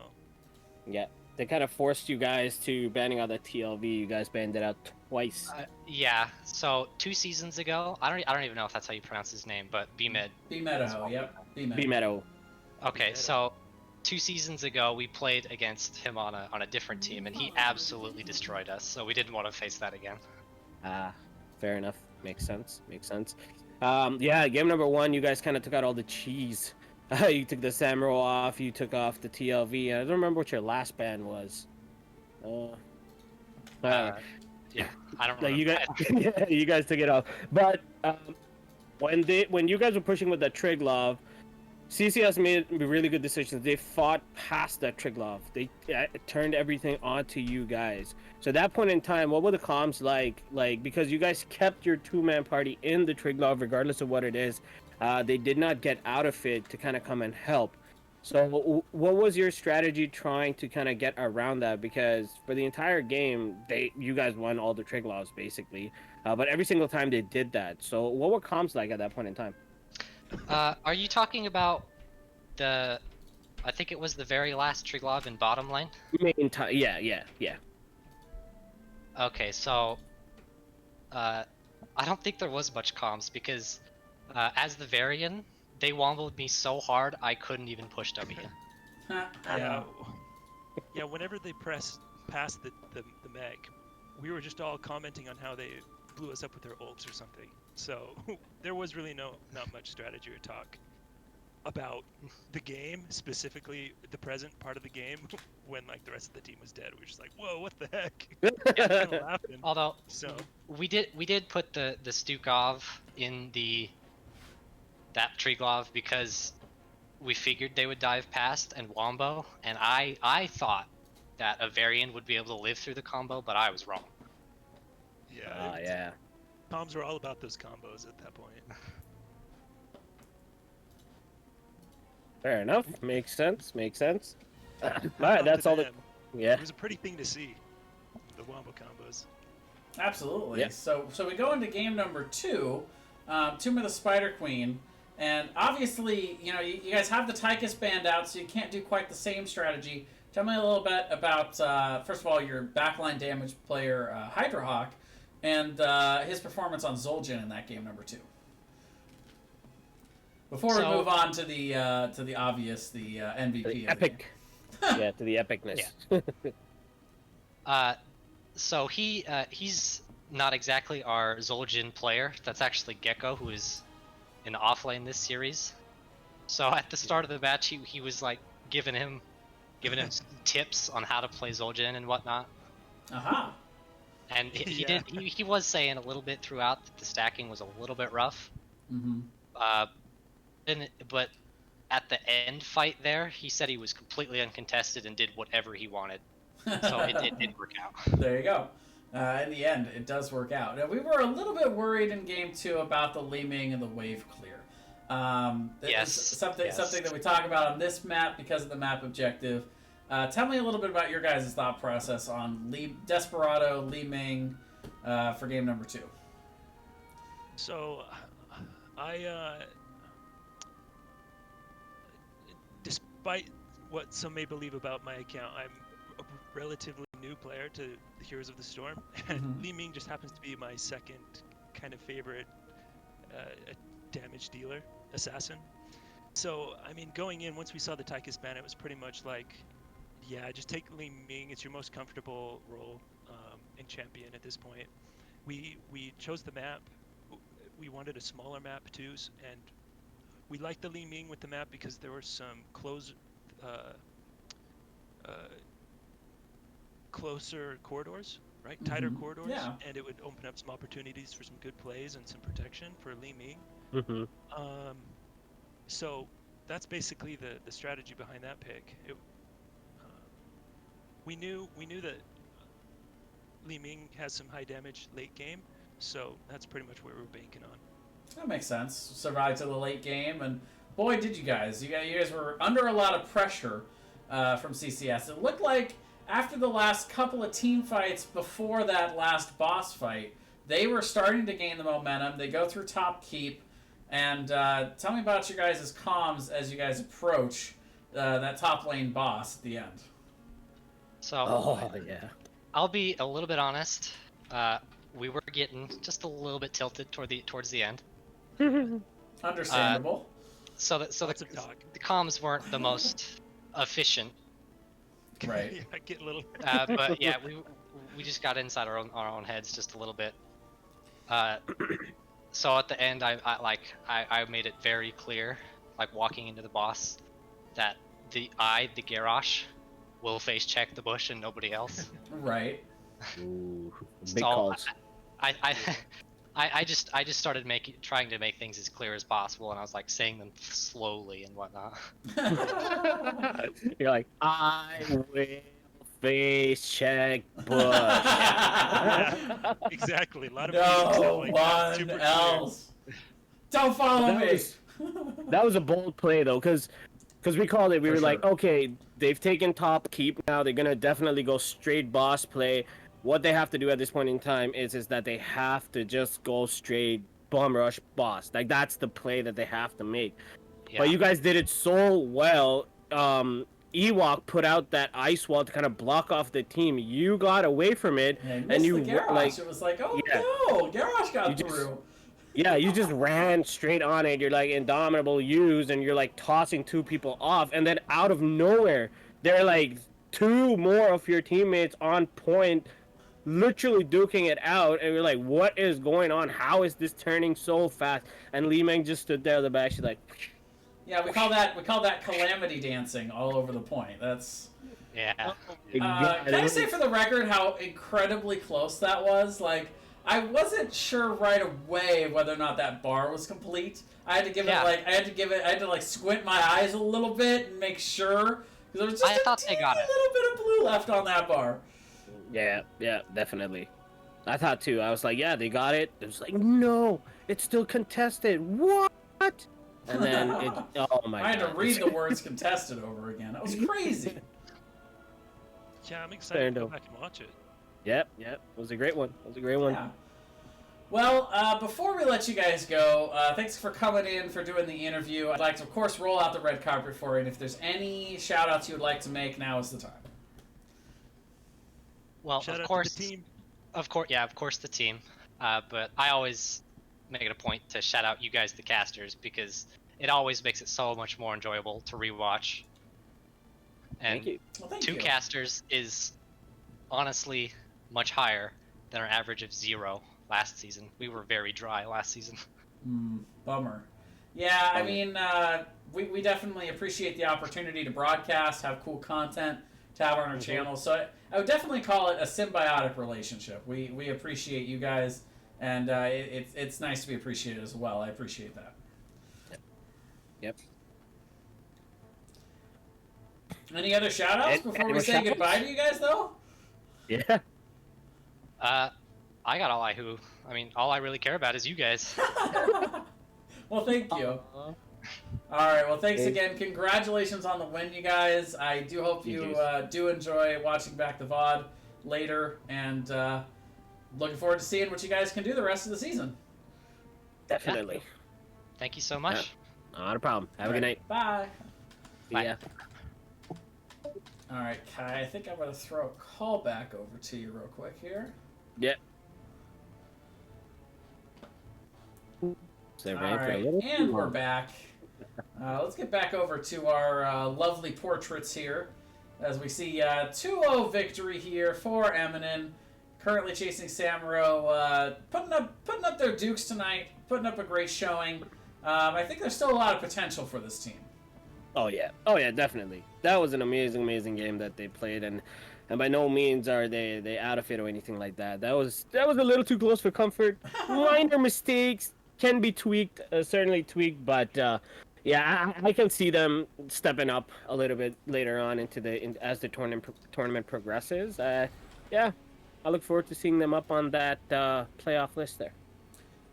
H: Yeah, they kind of forced you guys to banning out the TLV. You guys banned it out twice.
E: Yeah, so 2 seasons ago, I don't even know if that's how you pronounce his name, but B-Med.
F: B-Meadow, yep.
H: B-Meadow.
E: Okay, so 2 seasons ago we played against him on a different team, and he absolutely destroyed us. So we didn't want to face that again.
H: Fair enough. Makes sense. Yeah, game number 1, you guys kind of took out all the cheese. You took the Samuro off. You took off the TLV. I don't remember what your last ban was.
E: Yeah, I don't remember.
H: You guys, yeah, you guys took it off. But when you guys were pushing with that Triglav, CCS made really good decisions. They fought past that Triglav. They turned everything onto you guys. So at that point in time, what were the comms like? Like, because you guys kept your 2-man party in the Triglav regardless of what it is. They did not get out of it to kind of come and help. So what was your strategy trying to kind of get around that? Because for the entire game, you guys won all the Triglavs basically. But every single time they did that. So what were comms like at that point in time?
E: Are you talking about I think it was the very last Triglav in bottom lane?
H: Yeah.
E: Okay, so I don't think there was much comms because as the Varian, they womboed me so hard I couldn't even push W.
I: Yeah, whenever they pressed past the Meg, we were just all commenting on how they blew us up with their ults or something. So there was really not much strategy or talk about the game, specifically the present part of the game, when like the rest of the team was dead. We were just like, whoa, what the heck? Yeah, kind of laughing.
E: Although
I: so
E: we did put the Stukov in that Triglav because we figured they would dive past and wombo, and I thought that a Varian would be able to live through the combo, but I was wrong.
I: Yeah. Comms were all about those combos at that point.
H: Fair enough. Makes sense. All right, that's all. Yeah.
I: It was a pretty thing to see, the wombo combos.
F: Absolutely.
H: Yep.
F: So we go into game number 2, Tomb of the Spider Queen, and obviously, you guys have the Tychus band out, so you can't do quite the same strategy. Tell me a little bit about, first of all, your backline damage player, Hydrahawk, and his performance on Zul'jin in that game number 2. Before we move on to the obvious, the MVP.
H: The epic. Yeah, to the epicness.
E: Yeah. So he's not exactly our Zul'jin player. That's actually Gecko, who is in off lane this series. So at the start of the match, he was like giving him tips on how to play Zul'jin and whatnot.
F: Aha.
E: And he was saying a little bit throughout that the stacking was a little bit rough.
F: Mm-hmm.
E: But at the end fight there, he said he was completely uncontested and did whatever he wanted. So it did work out.
F: There you go. In the end, it does work out. Now, we were a little bit worried in game 2 about the Li Ming and the wave clear.
E: Yes.
F: Something that we talk about on this map because of the map objective. Tell me a little bit about your guys' thought process on Desperado, Li Ming for game number 2.
I: So, despite what some may believe about my account, I'm a relatively new player to the Heroes of the Storm, and Li Ming just happens to be my second kind of favorite damage dealer, assassin. So, I mean, going in, once we saw the Tychus ban, it was pretty much like, yeah, just take Li Ming. It's your most comfortable role in champion at this point. We chose the map. We wanted a smaller map too, and we liked the Li Ming with the map because there were some closer corridors, right? Tighter corridors,
F: Yeah.
I: and it would open up some opportunities for some good plays and some protection for Li Ming. So that's basically the strategy behind that pick. We knew that Li Ming has some high damage late game, so that's pretty much what we were banking on.
F: That makes sense. Survived to the late game, and boy, did you guys. You guys were under a lot of pressure from CCS. It looked like after the last couple of team fights before that last boss fight, they were starting to gain the momentum. They go through top keep, and tell me about your guys' comms as you guys approach that top lane boss at the end.
E: So, I'll be a little bit honest. We were getting just a little bit tilted towards the end.
F: Understandable.
E: So the comms weren't the most efficient.
F: Right.
I: Yeah, I get a little.
E: But yeah, we just got inside our own heads just a little bit. So at the end, I made it very clear, like walking into the boss, that the Garrosh will face check the bush and nobody else.
F: Right.
H: Ooh, big
E: So
H: calls.
E: I just started trying to make things as clear as possible, and I was like saying them slowly and whatnot.
H: You're like, I will face check bush.
I: Yeah, exactly. A lot of
F: No
I: like that,
F: one
I: super
F: else. Don't follow me.
H: That was a bold play though, because we called it. We
F: For
H: were like,
F: sure.
H: okay, they've taken top keep now. They're gonna definitely go straight boss play. What they have to do at this point in time is that they have to just go straight bum rush boss. Like that's the play that they have to make.
E: Yeah.
H: But you guys did it so well. Ewok put out that ice wall to kind of block off the team. You got away from it,
F: Yeah,
H: and you
F: the Garrosh.
H: like
F: It was like, oh
H: Yeah.
F: no, Garrosh got
H: You just-
F: through.
H: Yeah, you just ran straight on it. You're like indomitable use, and you're like tossing two people off, and then out of nowhere, there are like two more of your teammates on point, literally duking it out, and you're like, what is going on? How is this turning so fast? And Li Meng just stood there at the back. She's like,
F: Yeah, we call that calamity dancing all over the point. That's.
E: Yeah.
F: Can I say for the record how incredibly close that was? Like, I wasn't sure right away whether or not that bar was complete. I had to give
E: Yeah.
F: it I had to squint my eyes a little bit and make sure. 'Cause there was just
E: I thought they got it.
F: little bit of blue left on that bar.
H: yeah, definitely. I thought too. I was like, yeah, they got it. It was like, no, it's still contested. What? And then it. Oh my god.
F: I had to read the words contested over again. That was crazy.
I: Yeah, I'm excited to go
H: Fando.
I: back and watch it.
H: Yep. It was a great one. It was a great one.
F: Yeah. Well, before we let you guys go, thanks for coming in, for doing the interview. I'd like to, of course, roll out the red carpet for you, and if there's any shout-outs you would like to make, now is the time.
E: Well,
I: Shout
E: of
I: out
E: course,
I: to the team.
E: of course, the team. But I always make it a point to shout out you guys, the casters, because it always makes it so much more enjoyable to rewatch. And
H: Thank you.
F: Well, thank
E: two
F: you.
E: casters is honestly much higher than our average of 0 last season. We were very dry last season.
F: Bummer. Yeah, I mean, we definitely appreciate the opportunity to broadcast, have cool content to have on our channel. So I would definitely call it a symbiotic relationship. We appreciate you guys, and it's nice to be appreciated as well. I appreciate that.
H: Yep.
F: Any other shout-outs before we say goodbye to you guys, though?
H: Yeah.
E: I got all I really care about is you guys.
F: Well, thank you. All right. Well, thanks again. Congratulations on the win, you guys. I do hope you do enjoy watching back the VOD later, and looking forward to seeing what you guys can do the rest of the season.
H: Definitely.
E: Thank you so much.
H: Not a problem. Have a good night.
F: Bye.
H: See
E: Bye.
H: ya.
F: All right, Kai, I think I'm going to throw a call back over to you real quick here.
H: Yeah.
F: All right, and we're back. Let's get back over to our lovely portraits here. As we see 2-0 victory here for Emanon. Currently chasing Samuro. Putting up their dukes tonight. Putting up a great showing. I think there's still a lot of potential for this team.
H: Oh yeah, definitely. That was an amazing game that they played, and by no means are they out of it or anything like that. That was a little too close for comfort. Minor mistakes can be tweaked, certainly tweaked, but yeah, I can see them stepping up a little bit later on as the tournament progresses. Yeah, I look forward to seeing them up on that playoff list there.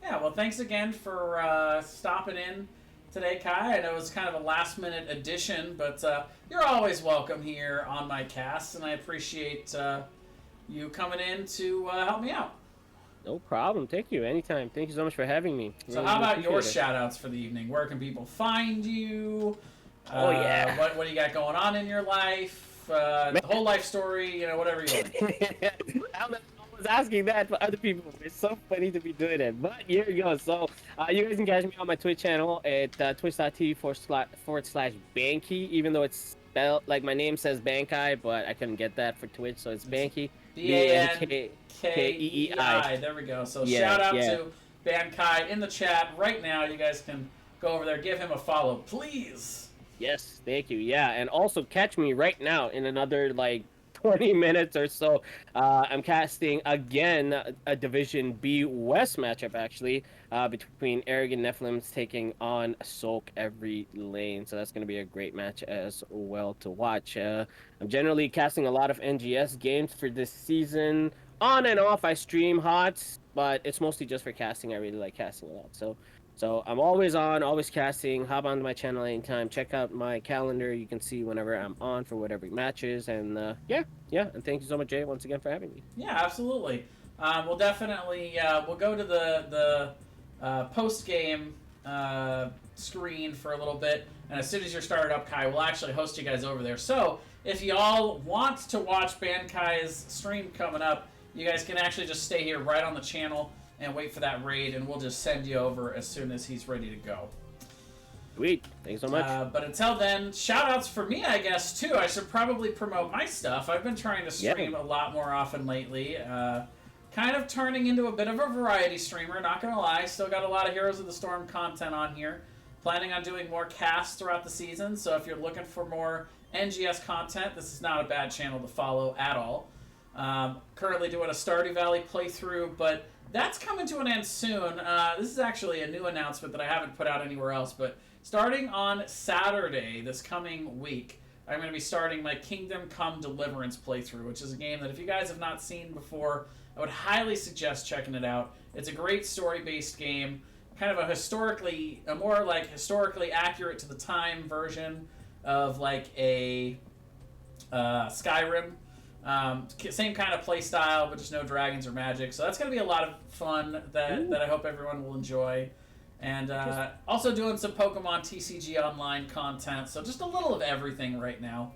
F: Yeah, well, thanks again for stopping in today, Kai. I know it was kind of a last-minute addition, but you're always welcome here on my cast, and I appreciate you coming in to help me out.
H: No problem. Thank you. Anytime. Thank you so much for having me.
F: So how about your shout-outs for the evening? Where can people find you?
H: Oh, yeah.
F: What do you got going on in your life? The whole life story, whatever you want.
H: I was asking that for other people. It's so funny to be doing it. But here we go. So you guys can catch me on my Twitch channel at twitch.tv/Banky, even though it's spelled like my name says Bankai, but I couldn't get that for Twitch, so it's Banky.
F: Bankeei. There we go. So shout out to Bankai in the chat right now. You guys can go over there, give him a follow, please.
H: Yes, thank you. Yeah, and also catch me right now in another 20 minutes or so. I'm casting again a Division B West matchup actually between Arrogant Nephilims taking on Soak every lane. So that's going to be a great match as well to watch. I'm generally casting a lot of NGS games for this season. On and off, I stream HOTS, but it's mostly just for casting. I really like casting a lot. So I'm always on, always casting. Hop onto my channel anytime. Check out my calendar. You can see whenever I'm on for whatever matches. And yeah. And thank you so much, Jay, once again for having me.
F: Yeah, absolutely. We'll definitely we'll go to the post game screen for a little bit, and as soon as you're started up, Kai, we'll actually host you guys over there. So if y'all want to watch Bankai's stream coming up, you guys can actually just stay here right on the channel and wait for that raid, and we'll just send you over as soon as he's ready to go.
H: Sweet. Thanks so much.
F: But until then, shout-outs for me, I guess, too. I should probably promote my stuff. I've been trying to stream a lot more often lately. Kind of turning into a bit of a variety streamer, not going to lie. Still got a lot of Heroes of the Storm content on here. Planning on doing more casts throughout the season, so if you're looking for more NGS content, this is not a bad channel to follow at all. Currently doing a Stardew Valley playthrough, but that's coming to an end soon. This is actually a new announcement that I haven't put out anywhere else, but starting on Saturday this coming week, I'm going to be starting my Kingdom Come Deliverance playthrough, which is a game that if you guys have not seen before, I would highly suggest checking it out. It's a great story-based game, kind of a more historically accurate to the time version of a Skyrim. Same kind of play style, but just no dragons or magic. So that's going to be a lot of fun that I hope everyone will enjoy. And also doing some Pokemon TCG Online content. So just a little of everything right now.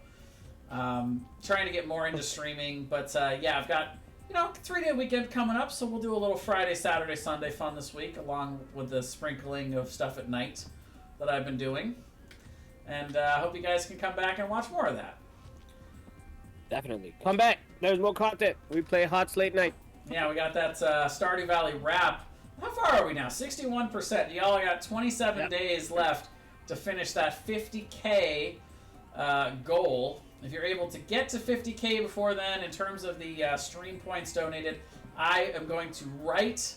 F: Trying to get more into streaming. But yeah, I've got 3-day weekend coming up. So we'll do a little Friday, Saturday, Sunday fun this week, along with the sprinkling of stuff at night that I've been doing. And I hope you guys can come back and watch more of that.
H: Definitely. Come back. There's more content. We play HOTS late night.
F: Yeah, we got that Stardew Valley wrap. How far are we now? 61%. Y'all got 27 days left to finish that 50K goal. If you're able to get to 50K before then, in terms of the stream points donated, I am going to write,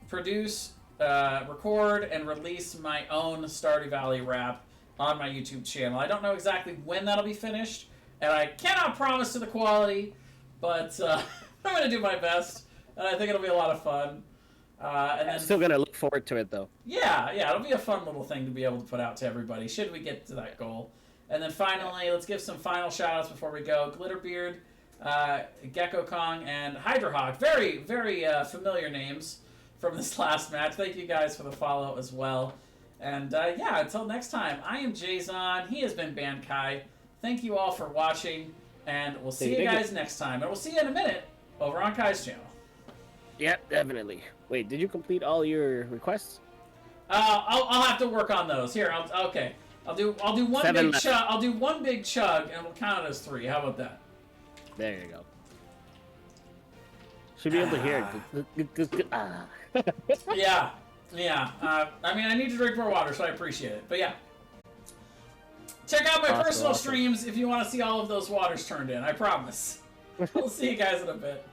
F: produce, record, and release my own Stardew Valley wrap on my YouTube channel. I don't know exactly when that'll be finished, and I cannot promise to the quality, but I'm going to do my best, and I think it'll be a lot of fun. And then,
H: I'm still going to look forward to it, though.
F: Yeah, it'll be a fun little thing to be able to put out to everybody, should we get to that goal. And then finally, let's give some final shout-outs before we go. Glitterbeard, Gecko Kong, and Hydrahawk. Very, very familiar names from this last match. Thank you guys for the follow as well. And yeah, until next time, I am Jason. He has been Bankai. Thank you all for watching, And we'll see you guys next time. And we'll see you in a minute over on Kai's channel.
H: Yep, definitely. Wait, did you complete all your requests?
F: I'll have to work on those. Here, okay. I'll do one
H: 7
F: big
H: left.
F: chug. I'll do one big chug, and we'll count it as 3. How about that?
H: There you go. Should be able to hear it.
F: Yeah. I mean, I need to drink more water, so I appreciate it. But yeah. Check out my personal streams if you want to see all of those waters turned in. I promise. We'll see you guys in a bit.